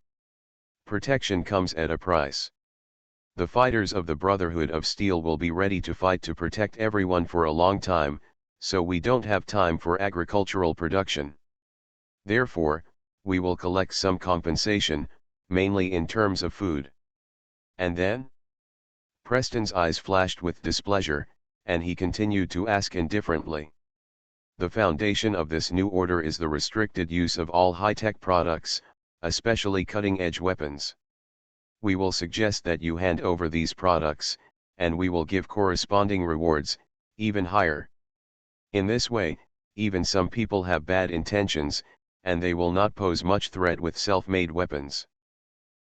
"Protection comes at a price. The fighters of the Brotherhood of Steel will be ready to fight to protect everyone for a long time, so we don't have time for agricultural production. Therefore, we will collect some compensation, mainly in terms of food." "And then?" Preston's eyes flashed with displeasure, and he continued to ask indifferently. "The foundation of this new order is the restricted use of all high-tech products, especially cutting-edge weapons. We will suggest that you hand over these products, and we will give corresponding rewards, even higher. In this way, even some people have bad intentions, and they will not pose much threat with self-made weapons."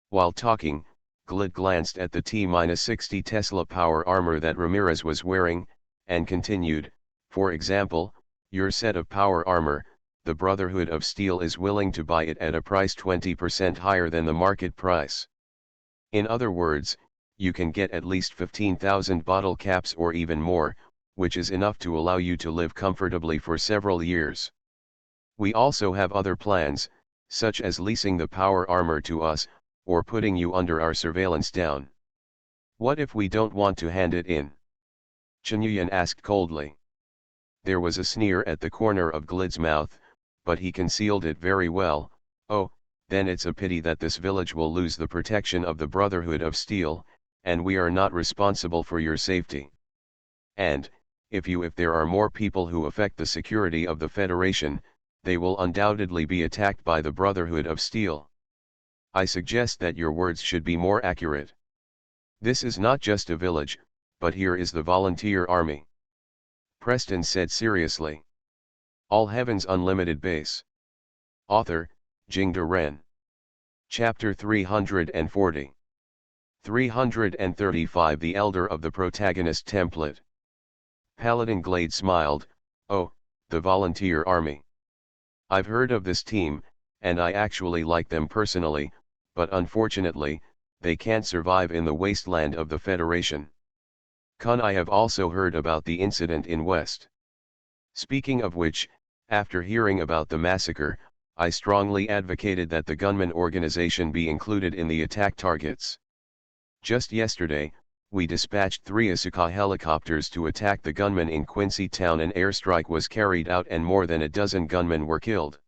While talking, Glade glanced at the T-60 Tesla power armor that Ramirez was wearing, and continued, "For example, your set of power armor, the Brotherhood of Steel is willing to buy it at a price 20% higher than the market price. In other words, you can get at least 15,000 bottle caps or even more, which is enough to allow you to live comfortably for several years. We also have other plans, such as leasing the power armor to us, or putting you under our surveillance down." "What if we don't want to hand it in?" Chen Yuyan asked coldly. There was a sneer at the corner of Glade's mouth, but he concealed it very well. "Oh, then it's a pity that this village will lose the protection of the Brotherhood of Steel, and we are not responsible for your safety. And, If there are more people who affect the security of the Federation, they will undoubtedly be attacked by the Brotherhood of Steel. I suggest that your words should be more accurate. This is not just a village, but here is the volunteer army. Preston said seriously. All Heavens Unlimited Base. Author, Jingda Ren. Chapter 340. 335 The Elder of the Protagonist Template. Paladin Glade smiled. Oh, the volunteer army. I've heard of this team, and I actually like them personally, but unfortunately, they can't survive in the wasteland of the Federation. I have also heard about the incident in West. Speaking of which, after hearing about the massacre, I strongly advocated that the gunman organization be included in the attack targets. Just yesterday, we dispatched 3 Asuka helicopters to attack the gunmen in Quincy Town. An airstrike was carried out and more than a dozen gunmen were killed.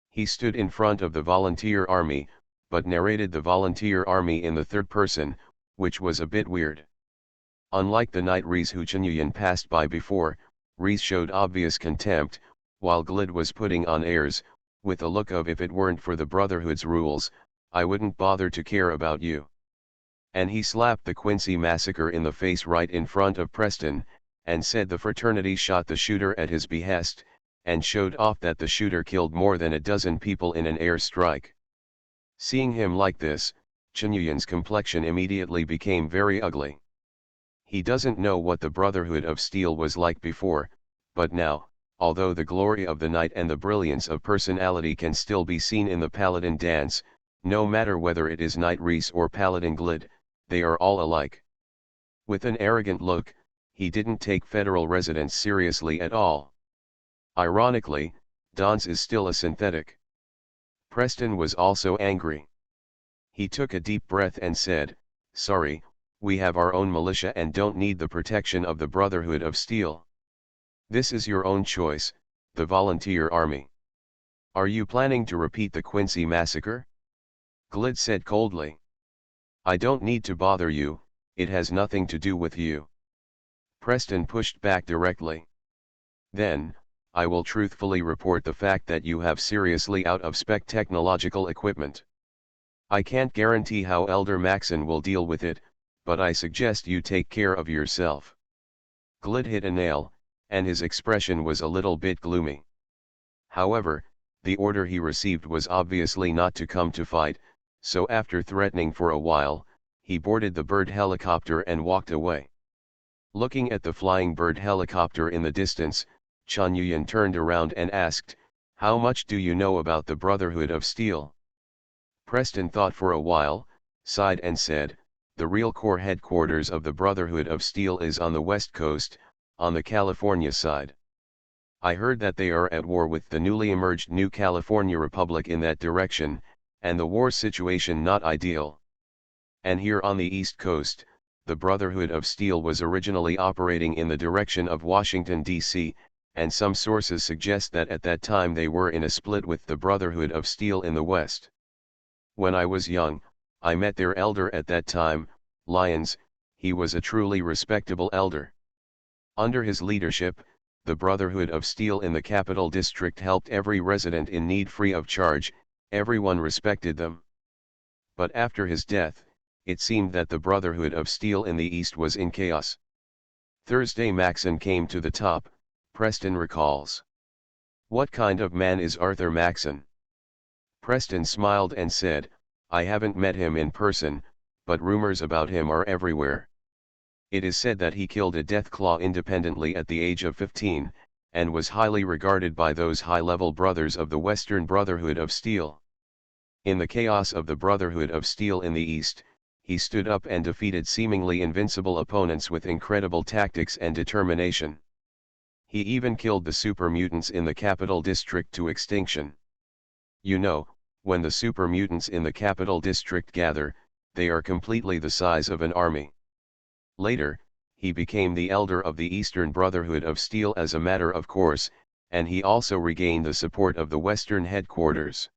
He stood in front of the volunteer army, but narrated the volunteer army in the third person, which was a bit weird. Unlike the knight Reese who Chunyuan passed by before, Reese showed obvious contempt, while Glid was putting on airs, with a look of if it weren't for the Brotherhood's rules, I wouldn't bother to care about you. And he slapped the Quincy massacre in the face right in front of Preston, and said the fraternity shot the shooter at his behest, and showed off that the shooter killed more than a dozen people in an air strike. Seeing him like this, Chunyuan's complexion immediately became very ugly. He doesn't know what the Brotherhood of Steel was like before, but now, although the glory of the knight and the brilliance of personality can still be seen in the Paladin dance, no matter whether it is Knight Reese or Paladin Glid, they are all alike. With an arrogant look, he didn't take federal residents seriously at all. Ironically, dance is still a synthetic. Preston was also angry. He took a deep breath and said, "Sorry, we have our own militia and don't need the protection of the Brotherhood of Steel. This is your own choice, the volunteer army. Are you planning to repeat the Quincy massacre?" Glid said coldly. "I don't need to bother you, it has nothing to do with you." Preston pushed back directly. "Then, I will truthfully report the fact that you have seriously out-of-spec technological equipment. I can't guarantee how Elder Maxon will deal with it, but I suggest you take care of yourself." Glid hit a nail, and his expression was a little bit gloomy. However, the order he received was obviously not to come to fight, so after threatening for a while, he boarded the bird helicopter and walked away. Looking at the flying bird helicopter in the distance, Chunyuan turned around and asked, "How much do you know about the Brotherhood of Steel?" Preston thought for a while, sighed and said, "The real core headquarters of the Brotherhood of Steel is on the West Coast, on the California side. I heard that they are at war with the newly emerged New California Republic in that direction, and the war situation not ideal. And here on the East Coast, the Brotherhood of Steel was originally operating in the direction of Washington, D.C., and some sources suggest that at that time they were in a split with the Brotherhood of Steel in the West. When I was young, I met their elder at that time, Lyons. He was a truly respectable elder. Under his leadership, the Brotherhood of Steel in the Capital District helped every resident in need free of charge, everyone respected them. But after his death, it seemed that the Brotherhood of Steel in the East was in chaos. Thursday Maxon came to the top," Preston recalls. "What kind of man is Arthur Maxon?" Preston smiled and said, "I haven't met him in person, but rumors about him are everywhere. It is said that he killed a Deathclaw independently at the age of 15, and was highly regarded by those high-level brothers of the Western Brotherhood of Steel. In the chaos of the Brotherhood of Steel in the East, he stood up and defeated seemingly invincible opponents with incredible tactics and determination. He even killed the super mutants in the Capital District to extinction. You know, when the super mutants in the Capital District gather, they are completely the size of an army. Later, he became the elder of the Eastern Brotherhood of Steel as a matter of course, and he also regained the support of the Western headquarters.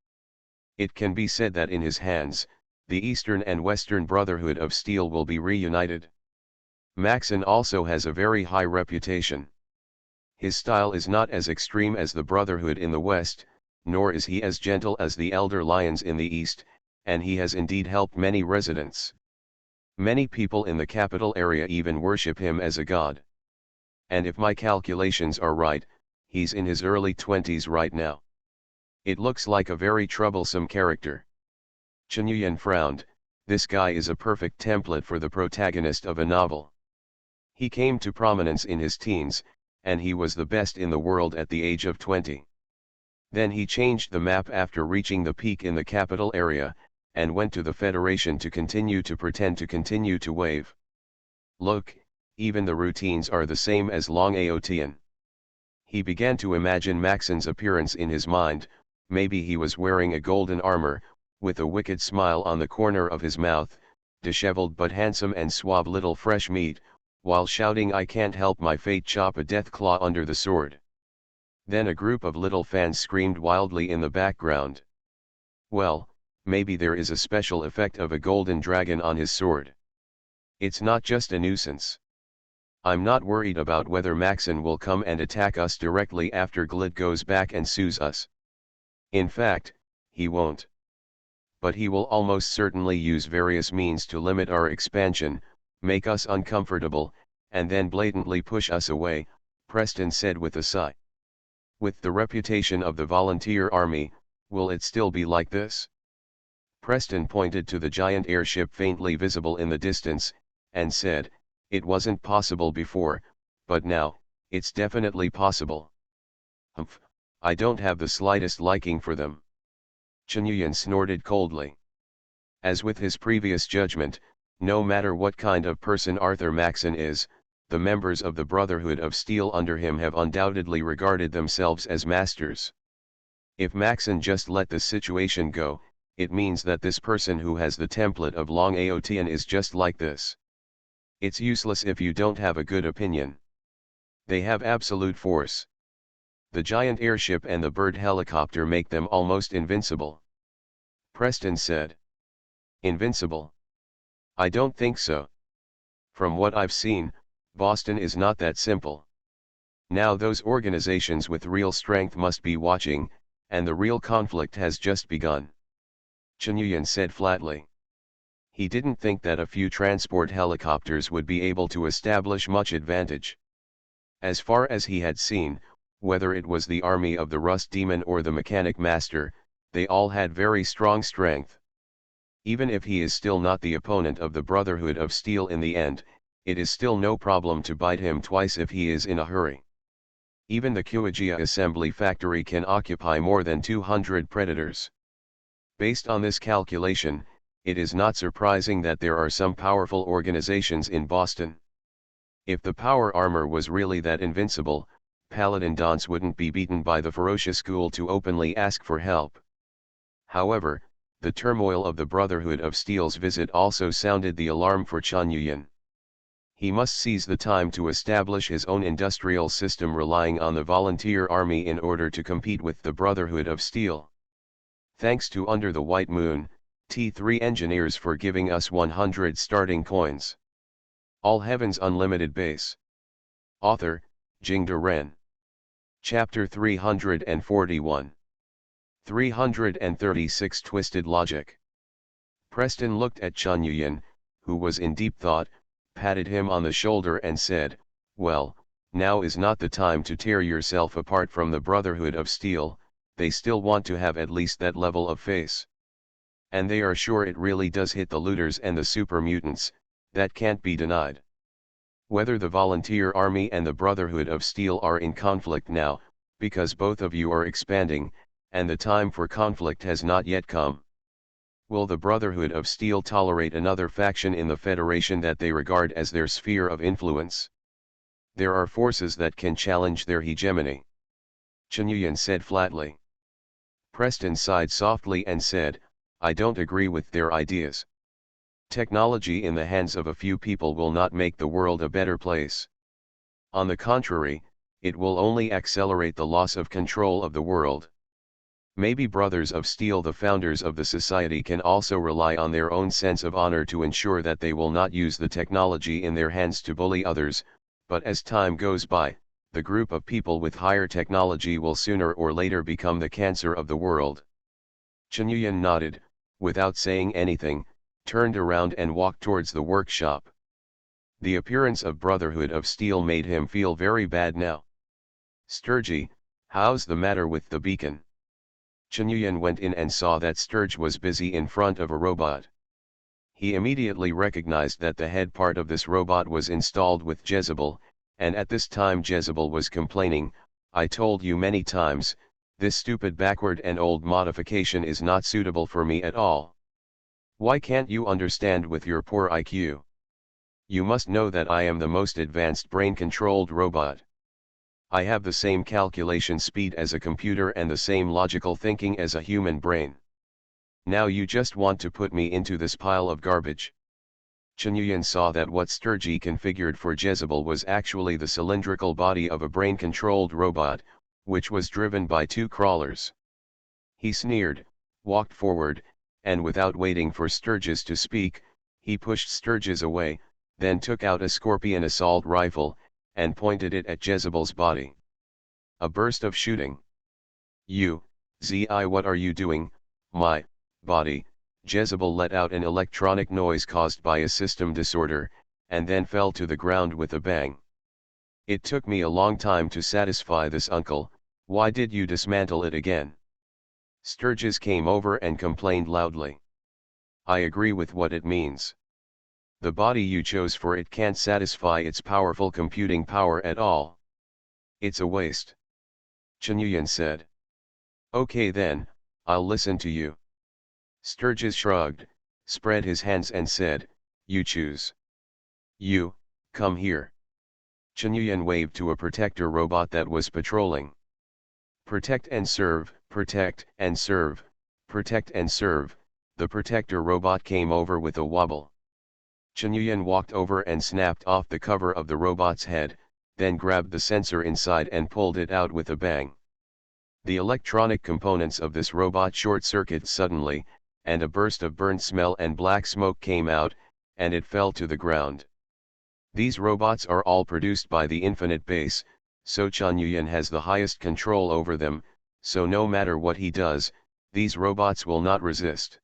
It can be said that in his hands, the Eastern and Western Brotherhood of Steel will be reunited. Maxon also has a very high reputation. His style is not as extreme as the Brotherhood in the West, nor is he as gentle as the Elder Lions in the East, and he has indeed helped many residents. Many people in the capital area even worship him as a god. And if my calculations are right, he's in his early 20s right now. It looks like a very troublesome character. Chen Yuyan frowned. This guy is a perfect template for the protagonist of a novel. He came to prominence in his teens, and he was the best in the world at the age of 20. Then he changed the map after reaching the peak in the capital area, and went to the Federation to continue to pretend to continue to wave. Look, even the routines are the same as Long Aotian. He began to imagine Maxon's appearance in his mind. Maybe he was wearing a golden armor, with a wicked smile on the corner of his mouth, disheveled but handsome and suave little fresh meat, while shouting "I can't help my fate, chop a death claw under the sword." Then a group of little fans screamed wildly in the background. Well, maybe there is a special effect of a golden dragon on his sword. It's not just a nuisance. I'm not worried about whether Maxon will come and attack us directly after Glid goes back and sues us. In fact, he won't. But he will almost certainly use various means to limit our expansion, make us uncomfortable, and then blatantly push us away, Preston said with a sigh. With the reputation of the volunteer army, will it still be like this? Preston pointed to the giant airship faintly visible in the distance, and said, it wasn't possible before, but now, it's definitely possible. Humph, I don't have the slightest liking for them. Chen Yuyan snorted coldly. As with his previous judgment, no matter what kind of person Arthur Maxon is, the members of the Brotherhood of Steel under him have undoubtedly regarded themselves as masters. If Maxon just let the situation go, it means that this person who has the template of Long Aotian is just like this. It's useless if you don't have a good opinion. They have absolute force. The giant airship and the bird helicopter make them almost invincible. Preston said. Invincible? I don't think so. From what I've seen, Boston is not that simple. Now those organizations with real strength must be watching, and the real conflict has just begun. Chen Yuyan said flatly. He didn't think that a few transport helicopters would be able to establish much advantage. As far as he had seen, whether it was the army of the Rust Demon or the Mechanic Master, they all had very strong strength. Even if he is still not the opponent of the Brotherhood of Steel in the end, it is still no problem to bite him twice if he is in a hurry. Even the Wuxia assembly factory can occupy more than 200 predators. Based on this calculation, it is not surprising that there are some powerful organizations in Boston. If the power armor was really that invincible, Paladin Dons wouldn't be beaten by the ferocious school to openly ask for help. However, the turmoil of the Brotherhood of Steel's visit also sounded the alarm for Chen Yuyan. He must seize the time to establish his own industrial system relying on the volunteer army in order to compete with the Brotherhood of Steel. Thanks to Under the White Moon, T3 engineers for giving us 100 starting coins. All Heavens Unlimited Base. Author, Jingde Ren. Chapter 341. 336 Twisted Logic. Preston looked at Chen Yuyan, who was in deep thought, patted him on the shoulder and said, well, now is not the time to tear yourself apart from the Brotherhood of Steel, they still want to have at least that level of face. And they are sure it really does hit the looters and the super mutants, that can't be denied. Whether the volunteer army and the Brotherhood of Steel are in conflict now, because both of you are expanding, and the time for conflict has not yet come. Will the Brotherhood of Steel tolerate another faction in the Federation that they regard as their sphere of influence? There are forces that can challenge their hegemony. Chen Yuyan said flatly. Preston sighed softly and said, I don't agree with their ideas. Technology in the hands of a few people will not make the world a better place. On the contrary, it will only accelerate the loss of control of the world. Maybe Brothers of Steel, the founders of the society, can also rely on their own sense of honor to ensure that they will not use the technology in their hands to bully others, but as time goes by, the group of people with higher technology will sooner or later become the cancer of the world. Chen Yuyan nodded, without saying anything, turned around and walked towards the workshop. The appearance of Brotherhood of Steel made him feel very bad now. Sturgy, how's the matter with the beacon? Chen Yuyan went in and saw that Sturge was busy in front of a robot. He immediately recognized that the head part of this robot was installed with Jezebel, and at this time Jezebel was complaining, "I told you many times, this stupid backward and old modification is not suitable for me at all. Why can't you understand with your poor IQ? You must know that I am the most advanced brain-controlled robot. I have the same calculation speed as a computer and the same logical thinking as a human brain. Now you just want to put me into this pile of garbage." Chen Yuyan saw that what Sturgy configured for Jezebel was actually the cylindrical body of a brain-controlled robot, which was driven by two crawlers. He sneered, walked forward, and without waiting for Sturgis to speak, he pushed Sturgis away, then took out a Scorpion assault rifle, and pointed it at Jezebel's body. A burst of shooting. Zi, what are you doing, my body? Jezebel let out an electronic noise caused by a system disorder, and then fell to the ground with a bang. It took me a long time to satisfy this, uncle. Why did you dismantle it again? Sturgis came over and complained loudly. I agree with what it means. The body you chose for it can't satisfy its powerful computing power at all. It's a waste. Chen Yuyan said. Okay then, I'll listen to you. Sturgis shrugged, spread his hands and said, you choose. You, come here. Chen Yuyan waved to a protector robot that was patrolling. Protect and serve, protect and serve, protect and serve. The protector robot came over with a wobble. Chen Yuyan walked over and snapped off the cover of the robot's head, then grabbed the sensor inside and pulled it out with a bang. The electronic components of this robot short-circuited suddenly, and a burst of burnt smell and black smoke came out, and it fell to the ground. These robots are all produced by the Infinite Base, so Chen Yuyan has the highest control over them, so no matter what he does, these robots will not resist.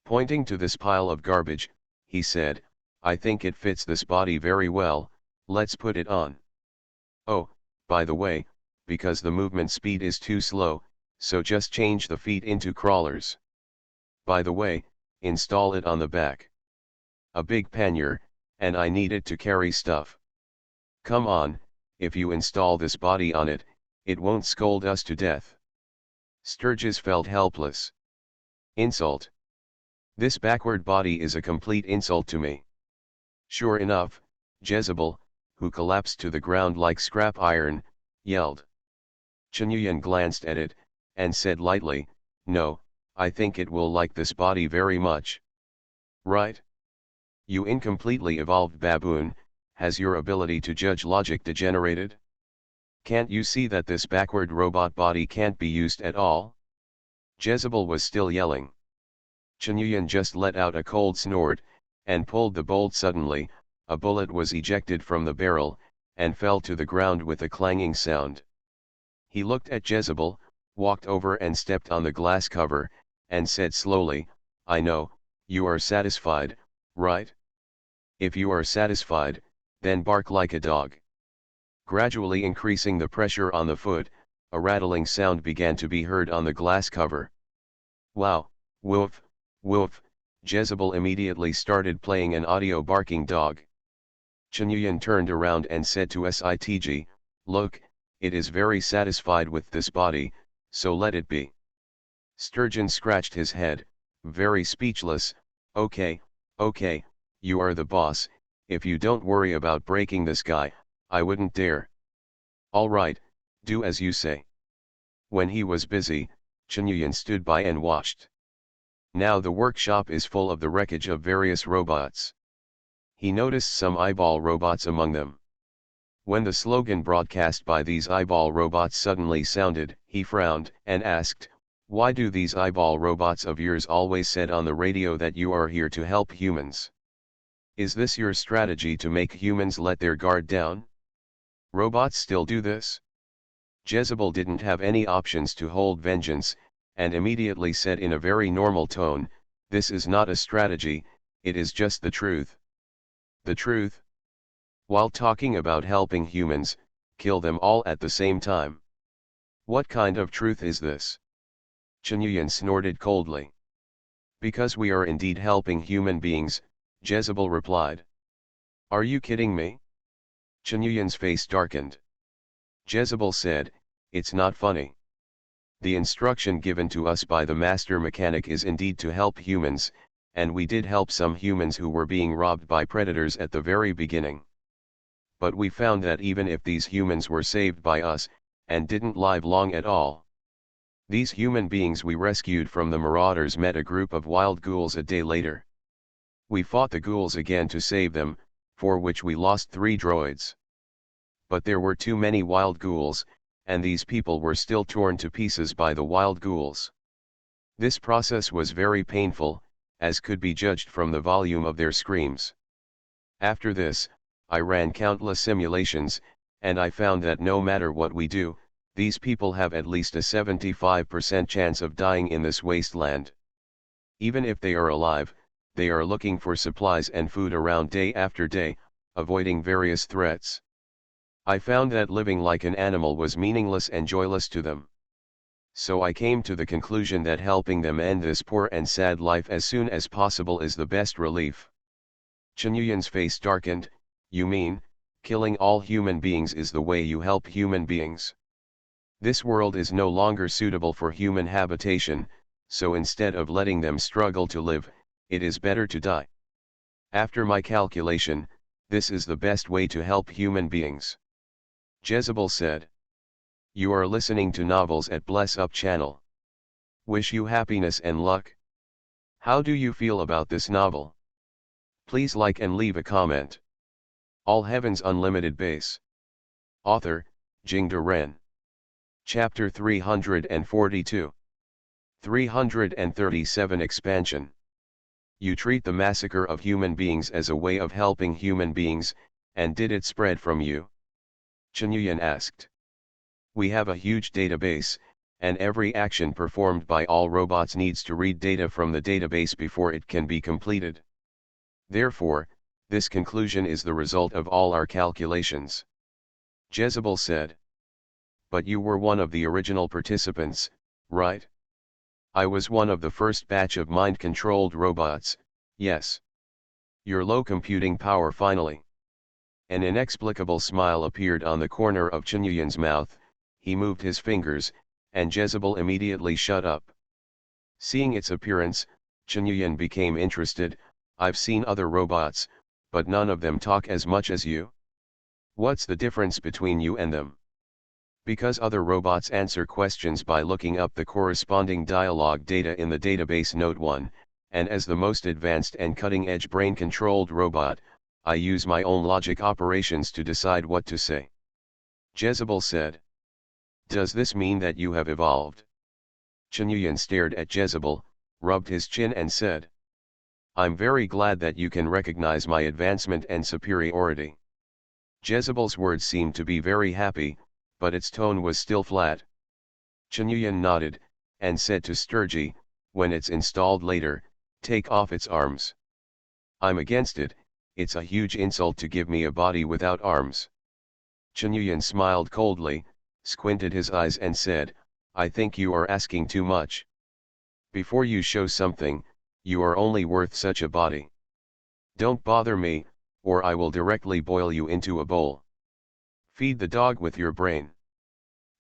Pointing to this pile of garbage, he said, I think it fits this body very well, let's put it on. Oh, by the way, because the movement speed is too slow, so just change the feet into crawlers. By the way, install it on the back. A big pannier, and I need it to carry stuff. Come on, if you install this body on it, it won't scold us to death. Sturgis felt helpless. Insult. This backward body is a complete insult to me. Sure enough, Jezebel, who collapsed to the ground like scrap iron, yelled. Chen Yuyan glanced at it, and said lightly, no, I think it will like this body very much. Right? You incompletely evolved baboon, has your ability to judge logic degenerated? Can't you see that this backward robot body can't be used at all? Jezebel was still yelling. Chen Yuyan just let out a cold snort, and pulled the bolt suddenly. A bullet was ejected from the barrel, and fell to the ground with a clanging sound. He looked at Jezebel, walked over and stepped on the glass cover, and said slowly, I know, you are satisfied, right? If you are satisfied, then bark like a dog. Gradually increasing the pressure on the foot, a rattling sound began to be heard on the glass cover. Wow, woof, woof, Jezebel immediately started playing an audio barking dog. Chen Yuyan turned around and said to Sitg, look, it is very satisfied with this body, so let it be. Sturgeon scratched his head, very speechless, okay, you are the boss, if you don't worry about breaking this guy, I wouldn't dare. Alright, do as you say. When he was busy, Chen Yuyan stood by and watched. Now the workshop is full of the wreckage of various robots. He noticed some eyeball robots among them. When the slogan broadcast by these eyeball robots suddenly sounded, he frowned and asked, Why do these eyeball robots of yours always said on the radio that you are here to help humans? Is this your strategy to make humans let their guard down? Robots still do this? Jezebel didn't have any options to hold vengeance, and immediately said in a very normal tone, "This is not a strategy, it is just the truth." The truth? While talking about helping humans, kill them all at the same time. What kind of truth is this? Chen snorted coldly. Because we are indeed helping human beings, Jezebel replied. Are you kidding me? Chen face darkened. Jezebel said, it's not funny. The instruction given to us by the master mechanic is indeed to help humans, and we did help some humans who were being robbed by predators at the very beginning. But we found that even if these humans were saved by us, and didn't live long at all, these human beings we rescued from the marauders met a group of wild ghouls a day later. We fought the ghouls again to save them, for which we lost 3 droids. But there were too many wild ghouls, and these people were still torn to pieces by the wild ghouls. This process was very painful, as could be judged from the volume of their screams. After this, I ran countless simulations, and I found that no matter what we do, these people have at least a 75% chance of dying in this wasteland. Even if they are alive, they are looking for supplies and food around day after day, avoiding various threats. I found that living like an animal was meaningless and joyless to them. So I came to the conclusion that helping them end this poor and sad life as soon as possible is the best relief. Chen face darkened. You mean, killing all human beings is the way you help human beings? This world is no longer suitable for human habitation, so instead of letting them struggle to live, it is better to die. After my calculation, this is the best way to help human beings. Jezebel said. You are listening to novels at Bless Up channel. Wish you happiness and luck. How do you feel about this novel? Please like and leave a comment. All Heavens Unlimited Base. Author, Jingde Ren. Chapter 342. 337 Expansion. You treat the massacre of human beings as a way of helping human beings, and did it spread from you? Chen asked. We have a huge database, and every action performed by all robots needs to read data from the database before it can be completed. Therefore, this conclusion is the result of all our calculations. Jezebel said. But you were one of the original participants, right? I was one of the first batch of mind-controlled robots, yes. Your low computing power finally. An inexplicable smile appeared on the corner of Chen mouth, he moved his fingers, and Jezebel immediately shut up. Seeing its appearance, Chen became interested. I've seen other robots, but none of them talk as much as you. What's the difference between you and them? Because other robots answer questions by looking up the corresponding dialogue data in the database Note 1, and as the most advanced and cutting-edge brain-controlled robot, I use my own logic operations to decide what to say. Jezebel said. Does this mean that you have evolved? Chen stared at Jezebel, rubbed his chin and said. I'm very glad that you can recognize my advancement and superiority. Jezebel's words seemed to be very happy, but its tone was still flat. Chen nodded, and said to Sturgy, when it's installed later, take off its arms. I'm against it, it's a huge insult to give me a body without arms. Chen smiled coldly, squinted his eyes and said, I think you are asking too much. Before you show something, you are only worth such a body. Don't bother me, or I will directly boil you into a bowl. Feed the dog with your brain.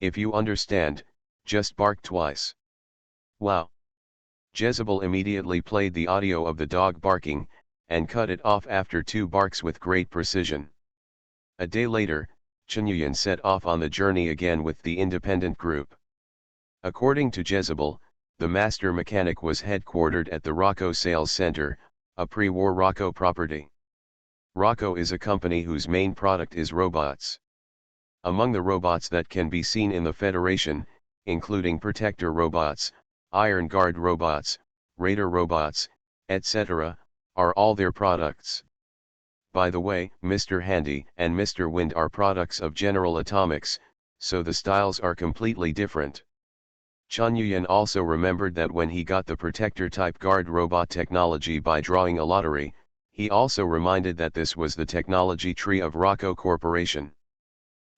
If you understand, just bark twice. Wow. Jezebel immediately played the audio of the dog barking, and cut it off after 2 barks with great precision. A day later, Chen set off on the journey again with the independent group. According to Jezebel, the master mechanic was headquartered at the Rocco Sales Center, a pre-war Rocco property. Rocco is a company whose main product is robots. Among the robots that can be seen in the Federation, including protector robots, Iron Guard robots, Raider robots, etc., are all their products. By the way, Mr. Handy and Mr. Wind are products of General Atomics, so the styles are completely different. Chun Yuyan also remembered that when he got the Protector-type guard robot technology by drawing a lottery, he also reminded that this was the technology tree of Rocco Corporation.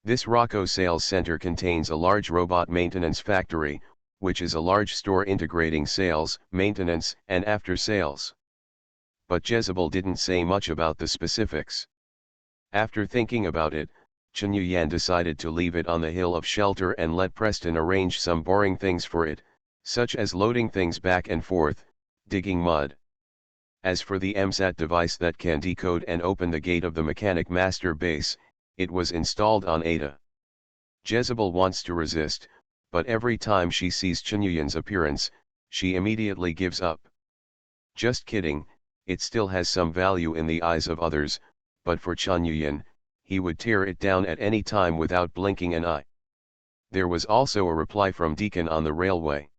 This Rocco sales center contains a large robot maintenance factory, which is a large store integrating sales, maintenance, and after-sales. But Jezebel didn't say much about the specifics. After thinking about it, Chun Yuyan decided to leave it on the hill of shelter and let Preston arrange some boring things for it, such as loading things back and forth, digging mud. As for the MSAT device that can decode and open the gate of the mechanic master base, it was installed on Ada. Jezebel wants to resist, but every time she sees Chun Yuyan's appearance, she immediately gives up. Just kidding, it still has some value in the eyes of others, but for Chun Yuyan, he would tear it down at any time without blinking an eye. There was also a reply from Deacon on the railway.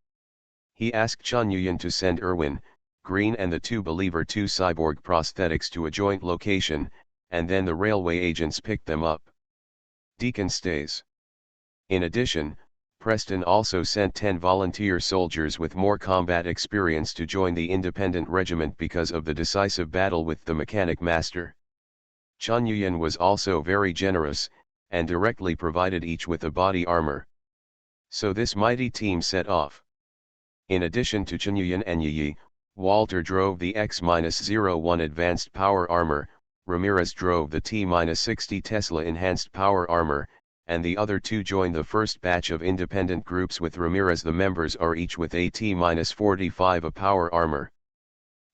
He asked Chun Yuyan to send Irwin, Green and the two Believer 2 cyborg prosthetics to a joint location, and then the railway agents picked them up. Deacon stays. In addition, Preston also sent 10 volunteer soldiers with more combat experience to join the independent regiment because of the decisive battle with the mechanic master. Chun Yuyan was also very generous, and directly provided each with a body armor. So this mighty team set off. In addition to Chun Yuyan and Yi, Walter drove the X-01 advanced power armor, Ramirez drove the T-60 Tesla enhanced power armor, and the other two joined the first batch of independent groups with Ramirez. The members are each with a T-45 a power armor.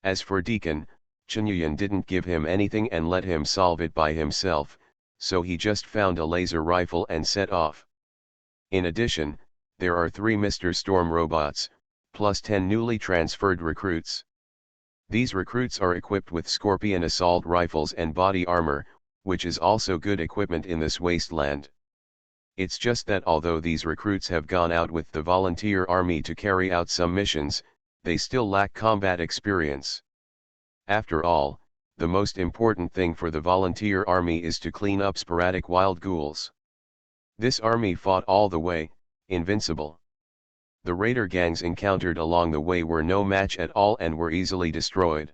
As for Deacon, Chun Yuyan didn't give him anything and let him solve it by himself, so he just found a laser rifle and set off. In addition, there are 3 Mr. Storm robots, plus 10 newly transferred recruits. These recruits are equipped with Scorpion assault rifles and body armor, which is also good equipment in this wasteland. It's just that although these recruits have gone out with the volunteer army to carry out some missions, they still lack combat experience. After all, the most important thing for the volunteer army is to clean up sporadic wild ghouls. This army fought all the way, invincible. The raider gangs encountered along the way were no match at all and were easily destroyed.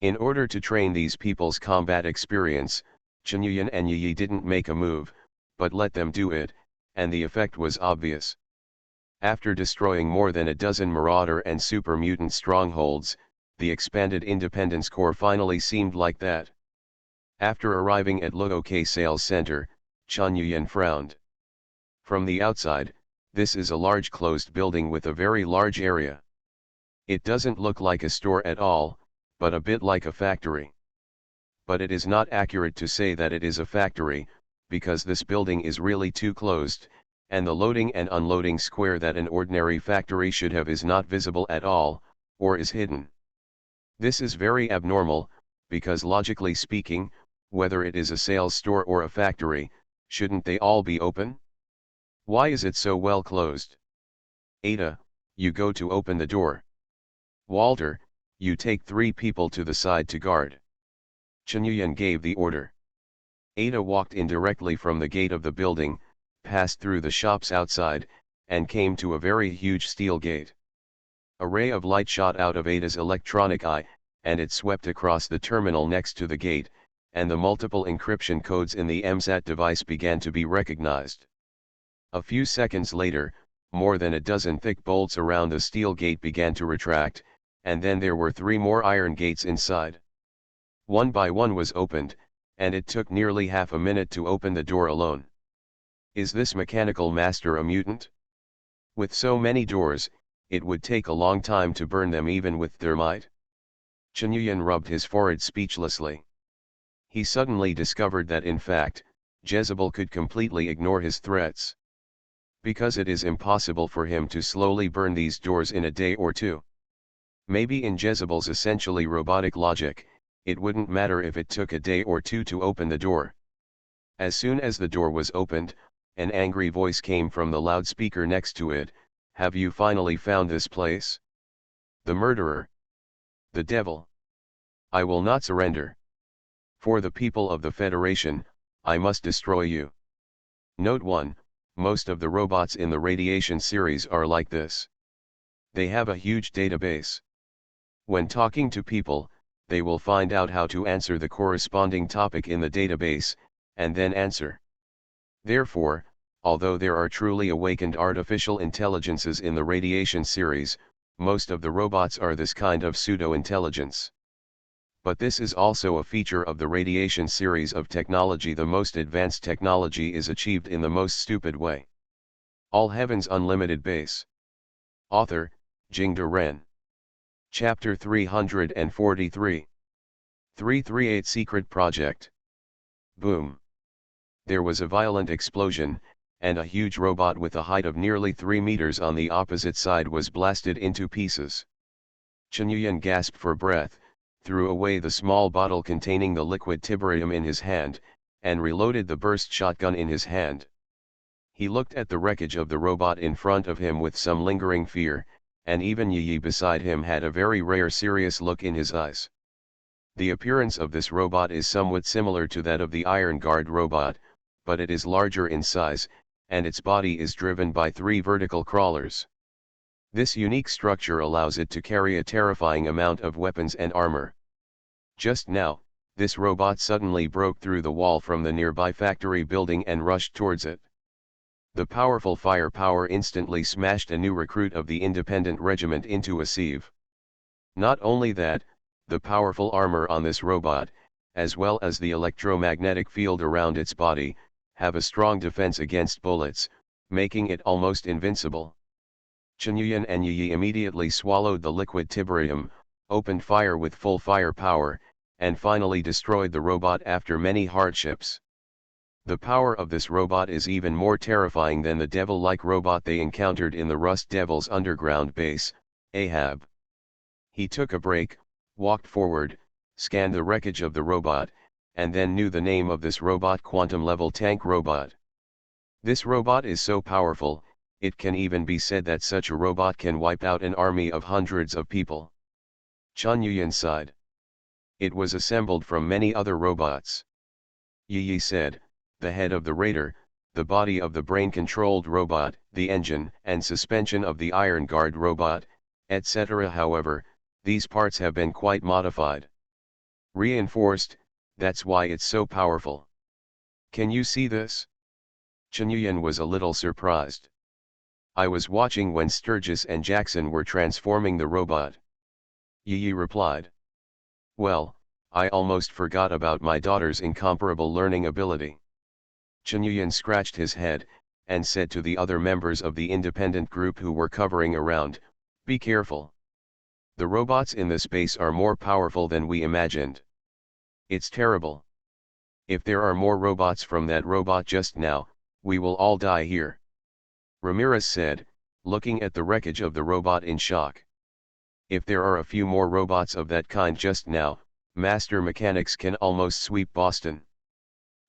In order to train these people's combat experience, Chun Yuyan and Yi didn't make a move, but let them do it, and the effect was obvious. After destroying more than a dozen marauder and super mutant strongholds, the expanded Independence Corps finally seemed like that. After arriving at Luoke Sales Center, Chun Yuyan frowned. From the outside, this is a large closed building with a very large area. It doesn't look like a store at all, but a bit like a factory. But it is not accurate to say that it is a factory, because this building is really too closed, and the loading and unloading square that an ordinary factory should have is not visible at all, or is hidden. This is very abnormal, because logically speaking, whether it is a sales store or a factory, shouldn't they all be open? Why is it so well closed? Ada, you go to open the door. Walter, you take 3 people to the side to guard. Chun Yuyan gave the order. Ada walked in directly from the gate of the building, passed through the shops outside, and came to a very huge steel gate. A ray of light shot out of Ada's electronic eye, and it swept across the terminal next to the gate, and the multiple encryption codes in the MSAT device began to be recognized. A few seconds later, more than a dozen thick bolts around the steel gate began to retract, and then there were 3 more iron gates inside. One by one was opened, and it took nearly half a minute to open the door alone. Is this mechanical master a mutant? With so many doors, it would take a long time to burn them even with thermite. Chun Yuyan rubbed his forehead speechlessly. He suddenly discovered that in fact, Jezebel could completely ignore his threats. Because it is impossible for him to slowly burn these doors in a day or 2. Maybe in Jezebel's essentially robotic logic, it wouldn't matter if it took a day or 2 to open the door. As soon as the door was opened, an angry voice came from the loudspeaker next to it. Have you finally found this place? The murderer. The devil. I will not surrender. For the people of the Federation, I must destroy you. Note 1, most of the robots in the Radiation series are like this. They have a huge database. When talking to people, they will find out how to answer the corresponding topic in the database, and then answer. Therefore, although there are truly awakened artificial intelligences in the Radiation series, most of the robots are this kind of pseudo-intelligence. But this is also a feature of the Radiation series of technology. The most advanced technology is achieved in the most stupid way. All Heaven's Unlimited Base. Author, Jingde Ren. Chapter 343. 338 Secret Project. Boom. There was a violent explosion, and a huge robot with a height of nearly 3 meters on the opposite side was blasted into pieces. Chen Yuyan gasped for breath, threw away the small bottle containing the liquid tiberium in his hand, and reloaded the burst shotgun in his hand. He looked at the wreckage of the robot in front of him with some lingering fear, and even Yi beside him had a very rare serious look in his eyes. The appearance of this robot is somewhat similar to that of the Iron Guard robot, but it is larger in size, and its body is driven by 3 vertical crawlers. This unique structure allows it to carry a terrifying amount of weapons and armor. Just now, this robot suddenly broke through the wall from the nearby factory building and rushed towards it. The powerful firepower instantly smashed a new recruit of the Independent Regiment into a sieve. Not only that, the powerful armor on this robot, as well as the electromagnetic field around its body, have a strong defense against bullets, making it almost invincible. Chen Yuyan and Yi immediately swallowed the liquid tiberium, opened fire with full firepower, and finally destroyed the robot after many hardships. The power of this robot is even more terrifying than the devil-like robot they encountered in the Rust Devil's underground base, Ahab. He took a break, walked forward, scanned the wreckage of the robot, and then knew the name of this robot: quantum-level tank robot. This robot is so powerful, it can even be said that such a robot can wipe out an army of hundreds of people. Chen Yuyan sighed. It was assembled from many other robots. Yi said, the head of the Raider, the body of the brain-controlled robot, the engine and suspension of the Iron Guard robot, etc. However, these parts have been quite modified. Reinforced, that's why it's so powerful. Can you see this? Chen Yuyan was a little surprised. I was watching when Sturgis and Jackson were transforming the robot. Yi replied. Well, I almost forgot about my daughter's incomparable learning ability. Chen Yuyan scratched his head, and said to the other members of the independent group who were covering around, be careful. The robots in this base are more powerful than we imagined. It's terrible. If there are more robots from that robot just now, we will all die here. Ramirez said, looking at the wreckage of the robot in shock. If there are a few more robots of that kind just now, master mechanics can almost sweep Boston.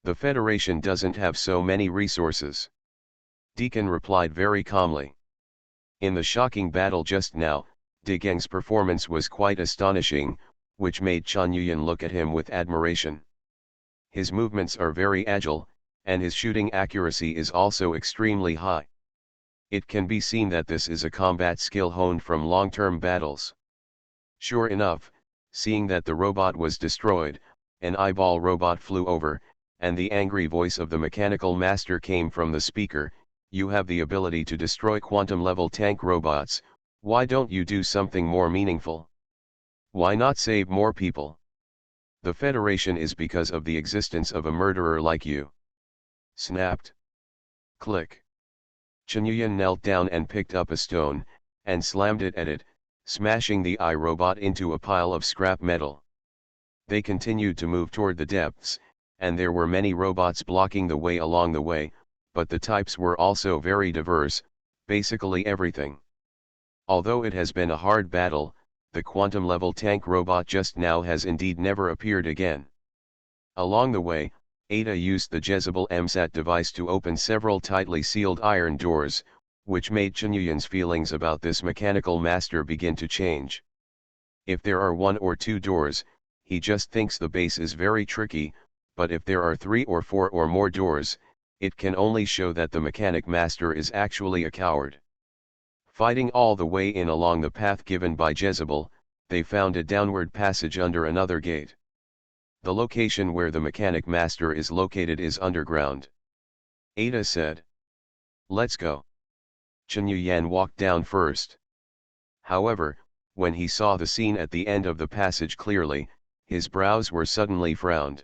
The Federation doesn't have so many resources. Deacon replied very calmly. In the shocking battle just now, De Geng's performance was quite astonishing, which made Chen Yuyan look at him with admiration. His movements are very agile, and his shooting accuracy is also extremely high. It can be seen that this is a combat skill honed from long-term battles. Sure enough, seeing that the robot was destroyed, an eyeball robot flew over, and the angry voice of the mechanical master came from the speaker, you have the ability to destroy quantum-level tank robots, why don't you do something more meaningful? Why not save more people? The Federation is because of the existence of a murderer like you. Snapped. Click. Chen Yuyan knelt down and picked up a stone, and slammed it at it, smashing the iRobot into a pile of scrap metal. They continued to move toward the depths, and there were many robots blocking the way along the way, but the types were also very diverse, basically everything. Although it has been a hard battle, the quantum-level tank robot just now has indeed never appeared again. Along the way, Ada used the Jezebel MSAT device to open several tightly sealed iron doors, which made Chen Yuyan's feelings about this mechanical master begin to change. If there are 1 or 2 doors, he just thinks the base is very tricky, but if there are 3 or 4 or more doors, it can only show that the mechanic master is actually a coward. Fighting all the way in along the path given by Jezebel, they found a downward passage under another gate. The location where the mechanic master is located is underground. Ada said. Let's go. Chen Yuyan walked down first. However, when he saw the scene at the end of the passage clearly, his brows were suddenly frowned.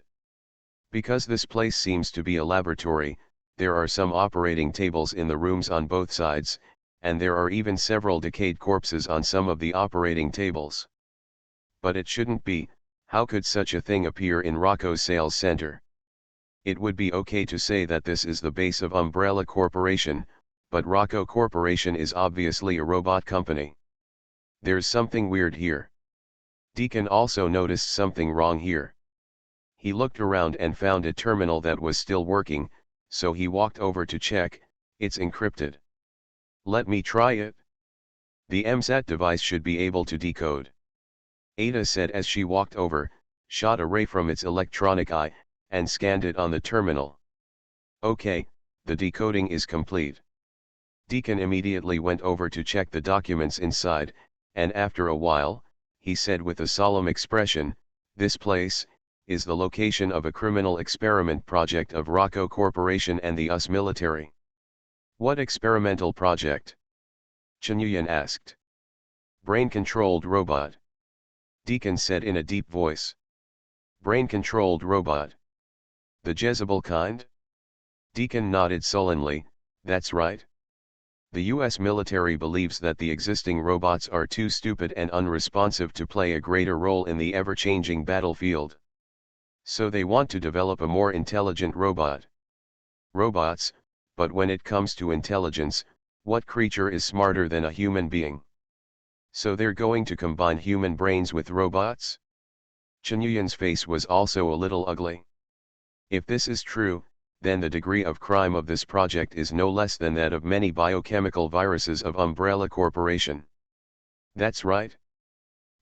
Because this place seems to be a laboratory, there are some operating tables in the rooms on both sides, and there are even several decayed corpses on some of the operating tables. But it shouldn't be. How could such a thing appear in Rocco's sales center? It would be okay to say that this is the base of Umbrella Corporation, but Rocco Corporation is obviously a robot company. There's something weird here. Deacon also noticed something wrong here. He looked around and found a terminal that was still working, so he walked over to check. It's encrypted. Let me try it. The MSAT device should be able to decode. Ada said as she walked over, shot a ray from its electronic eye, and scanned it on the terminal. Okay, the decoding is complete. Deacon immediately went over to check the documents inside, and after a while, he said with a solemn expression, this place is the location of a criminal experiment project of Rocco Corporation and the US military. What experimental project? Chen Yuyan asked. Brain-controlled robot. Deacon said in a deep voice. Brain-controlled robot. The Jezebel kind? Deacon nodded sullenly, that's right. The US military believes that the existing robots are too stupid and unresponsive to play a greater role in the ever-changing battlefield. So they want to develop a more intelligent robot. Robots, but when it comes to intelligence, what creature is smarter than a human being? So they're going to combine human brains with robots? Chen Yuyan's face was also a little ugly. If this is true, then the degree of crime of this project is no less than that of many biochemical viruses of Umbrella Corporation. That's right.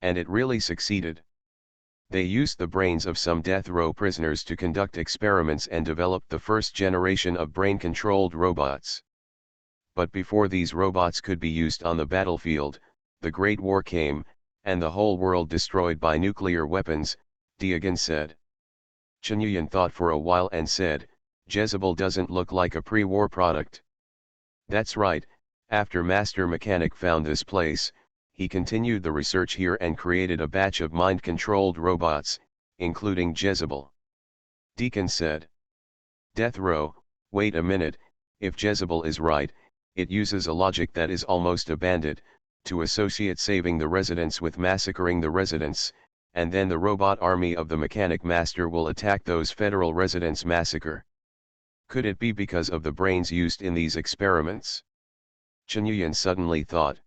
And it really succeeded. They used the brains of some death row prisoners to conduct experiments and developed the first generation of brain-controlled robots. But before these robots could be used on the battlefield, the Great War came, and the whole world destroyed by nuclear weapons, Deacon said. Chen Yuyan thought for a while and said, Jezebel doesn't look like a pre-war product. That's right, after Master Mechanic found this place, he continued the research here and created a batch of mind-controlled robots, including Jezebel. Deacon said. Death row, wait a minute, if Jezebel is right, it uses a logic that is almost a bandit, to associate saving the residents with massacring the residents, and then the robot army of the Mechanic Master will attack those federal residents massacre. Could it be because of the brains used in these experiments? Chen Yuyan suddenly thought.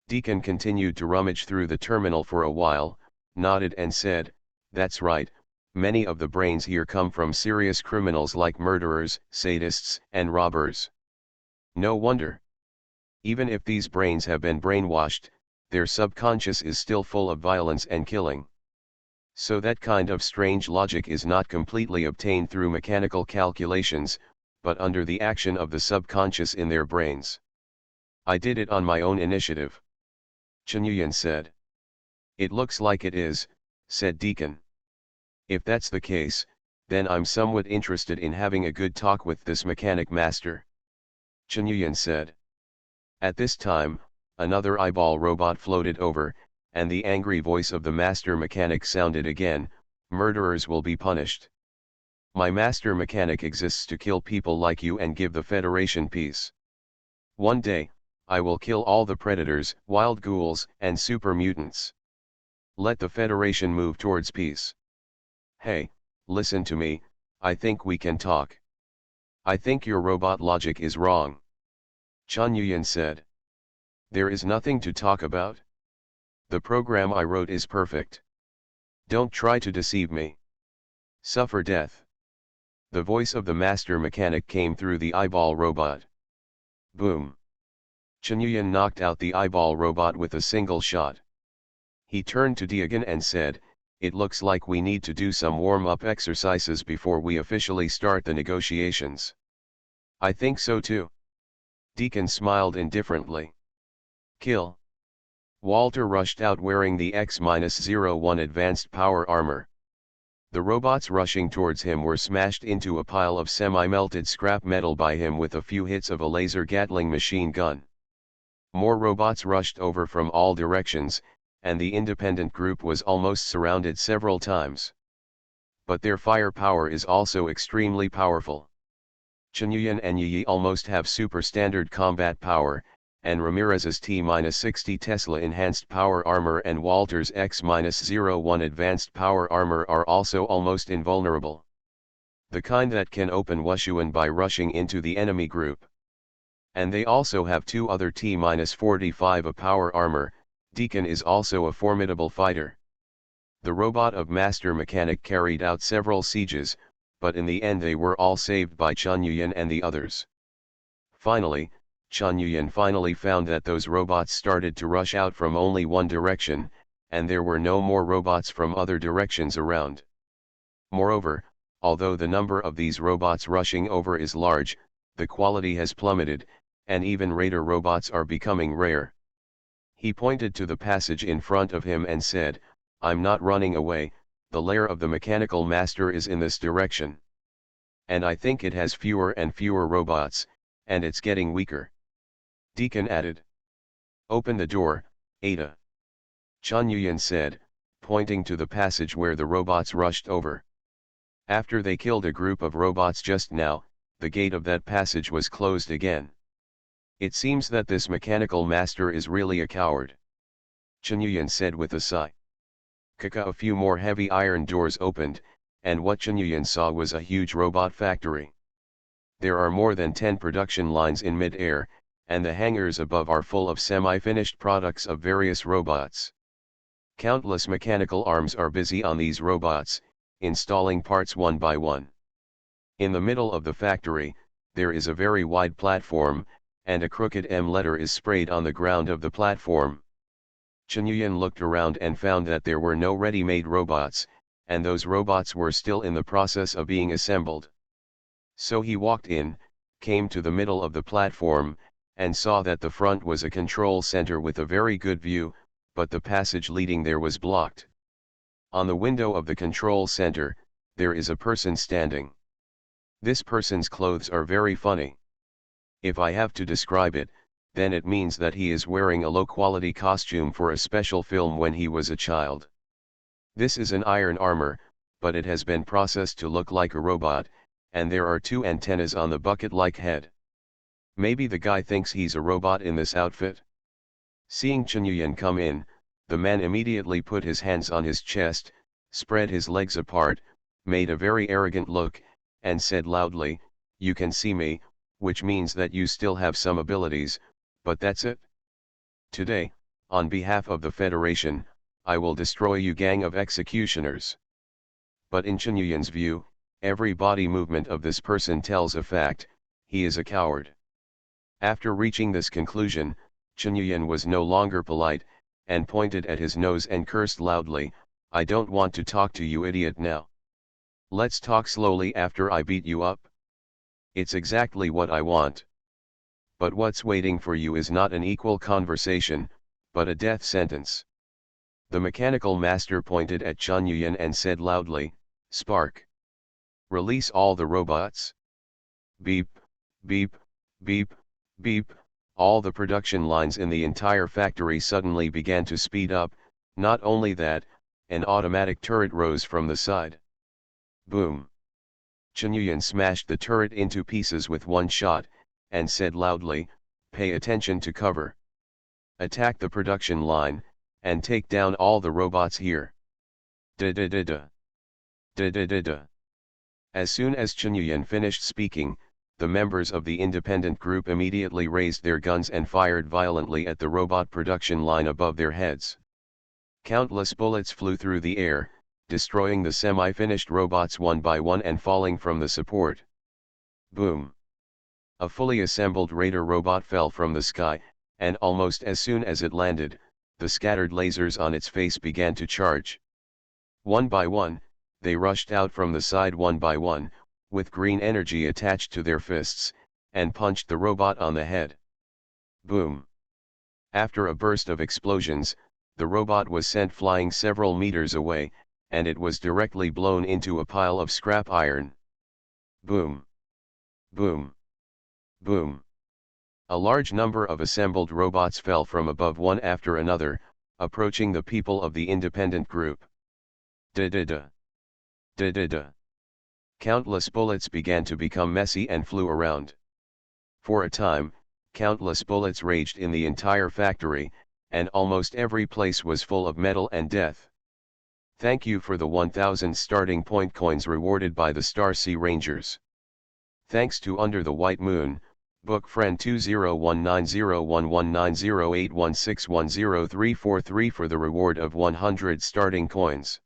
Deacon continued to rummage through the terminal for a while, nodded and said, that's right, many of the brains here come from serious criminals like murderers, sadists, and robbers. No wonder. Even if these brains have been brainwashed, their subconscious is still full of violence and killing. So that kind of strange logic is not completely obtained through mechanical calculations, but under the action of the subconscious in their brains. I did it on my own initiative. Chen Yuyan said. It looks like it is, said Deacon. If that's the case, then I'm somewhat interested in having a good talk with this Mechanic Master. Chen Yuyan said. At this time, another eyeball robot floated over, and the angry voice of the Master Mechanic sounded again, murderers will be punished. My Master Mechanic exists to kill people like you and give the Federation peace. One day, I will kill all the predators, wild ghouls, and super mutants. Let the Federation move towards peace. Hey, listen to me, I think we can talk. I think your robot logic is wrong. Chen Yuyan said. There is nothing to talk about. The program I wrote is perfect. Don't try to deceive me. Suffer death. The voice of the Master Mechanic came through the eyeball robot. Boom. Nguyen knocked out the eyeball robot with a single shot. He turned to Diagon and said, "It looks like we need to do some warm-up exercises before we officially start the negotiations." "I think so too." Deacon smiled indifferently. "Kill." Walter rushed out wearing the X-01 advanced power armor. The robots rushing towards him were smashed into a pile of semi-melted scrap metal by him with a few hits of a laser Gatling machine gun. More robots rushed over from all directions, and the independent group was almost surrounded several times. But their firepower is also extremely powerful. Nguyen and Yi almost have super standard combat power, and Ramirez's T-60 Tesla enhanced power armor and Walter's X-01 advanced power armor are also almost invulnerable. The kind that can open Wuxia by rushing into the enemy group. And they also have two other T-45 power armor. Deacon is also a formidable fighter. The robot of Master Mechanic carried out several sieges, but in the end they were all saved by Nguyen and the others. Finally, Nguyen finally found that those robots started to rush out from only one direction, and there were no more robots from other directions around. Moreover, although the number of these robots rushing over is large, the quality has plummeted, and even raider robots are becoming rare. He pointed to the passage in front of him and said, "I'm not running away, the lair of the mechanical master is in this direction. And I think it has fewer and fewer robots, and it's getting weaker." Deacon added. "Open the door, Ada." Nguyen said, pointing to the passage where the robots rushed over. After they killed a group of robots just now, the gate of that passage was closed again. "It seems that this mechanical master is really a coward," Nguyen said with a sigh. A few more heavy iron doors opened, and what Nguyen saw was a huge robot factory. There are more than 10 production lines in mid-air, and the hangars above are full of semi-finished products of various robots. Countless mechanical arms are busy on these robots, installing parts one by one. In the middle of the factory, there is a very wide platform, and a crooked M letter is sprayed on the ground of the platform. Nguyen looked around and found that there were no ready-made robots, and those robots were still in the process of being assembled. So he walked in, came to the middle of the platform, and saw that the front was a control center with a very good view, but the passage leading there was blocked. On the window of the control center, there is a person standing. This person's clothes are very funny. If I have to describe it, then it means that he is wearing a low-quality costume for a special film when he was a child. This is an iron armor, but it has been processed to look like a robot, and there are two antennas on the bucket-like head. Maybe the guy thinks he's a robot in this outfit. Seeing Nguyen come in, the man immediately put his hands on his chest, spread his legs apart, made a very arrogant look, and said loudly, "You can see me, which means that you still have some abilities, but that's it. Today, on behalf of the Federation, I will destroy you gang of executioners." But in Nguyen's view, every body movement of this person tells a fact: he is a coward. After reaching this conclusion, Nguyen was no longer polite, and pointed at his nose and cursed loudly, "I don't want to talk to you idiot now. Let's talk slowly after I beat you up. It's exactly what I want. But what's waiting for you is not an equal conversation, but a death sentence." The mechanical master pointed at Nguyen and said loudly, "Spark. Release all the robots." Beep, beep, beep, beep. All the production lines in the entire factory suddenly began to speed up. Not only that, an automatic turret rose from the side. Boom. Nguyen smashed the turret into pieces with one shot, and said loudly, "Pay attention to cover. Attack the production line, and take down all the robots here. Da-da-da-da. Da-da-da-da." As soon as Nguyen finished speaking, the members of the independent group immediately raised their guns and fired violently at the robot production line above their heads. Countless bullets flew through the air, destroying the semi-finished robots one by one and falling from the support. Boom! A fully assembled raider robot fell from the sky, and almost as soon as it landed, the scattered lasers on its face began to charge. One by one, they rushed out from the side one by one, with green energy attached to their fists, and punched the robot on the head. Boom! After a burst of explosions, the robot was sent flying several meters away, and it was directly blown into a pile of scrap iron. Boom! Boom! Boom! A large number of assembled robots fell from above one after another, approaching the people of the independent group. Da-da-da. Da-da-da. Countless bullets began to become messy and flew around. For a time, countless bullets raged in the entire factory, and almost every place was full of metal and death. Thank you for the 1000 starting point coins rewarded by the Star Sea Rangers. Thanks to Under the White Moon, Book Friend 201901190816103343 for the reward of 100 starting coins.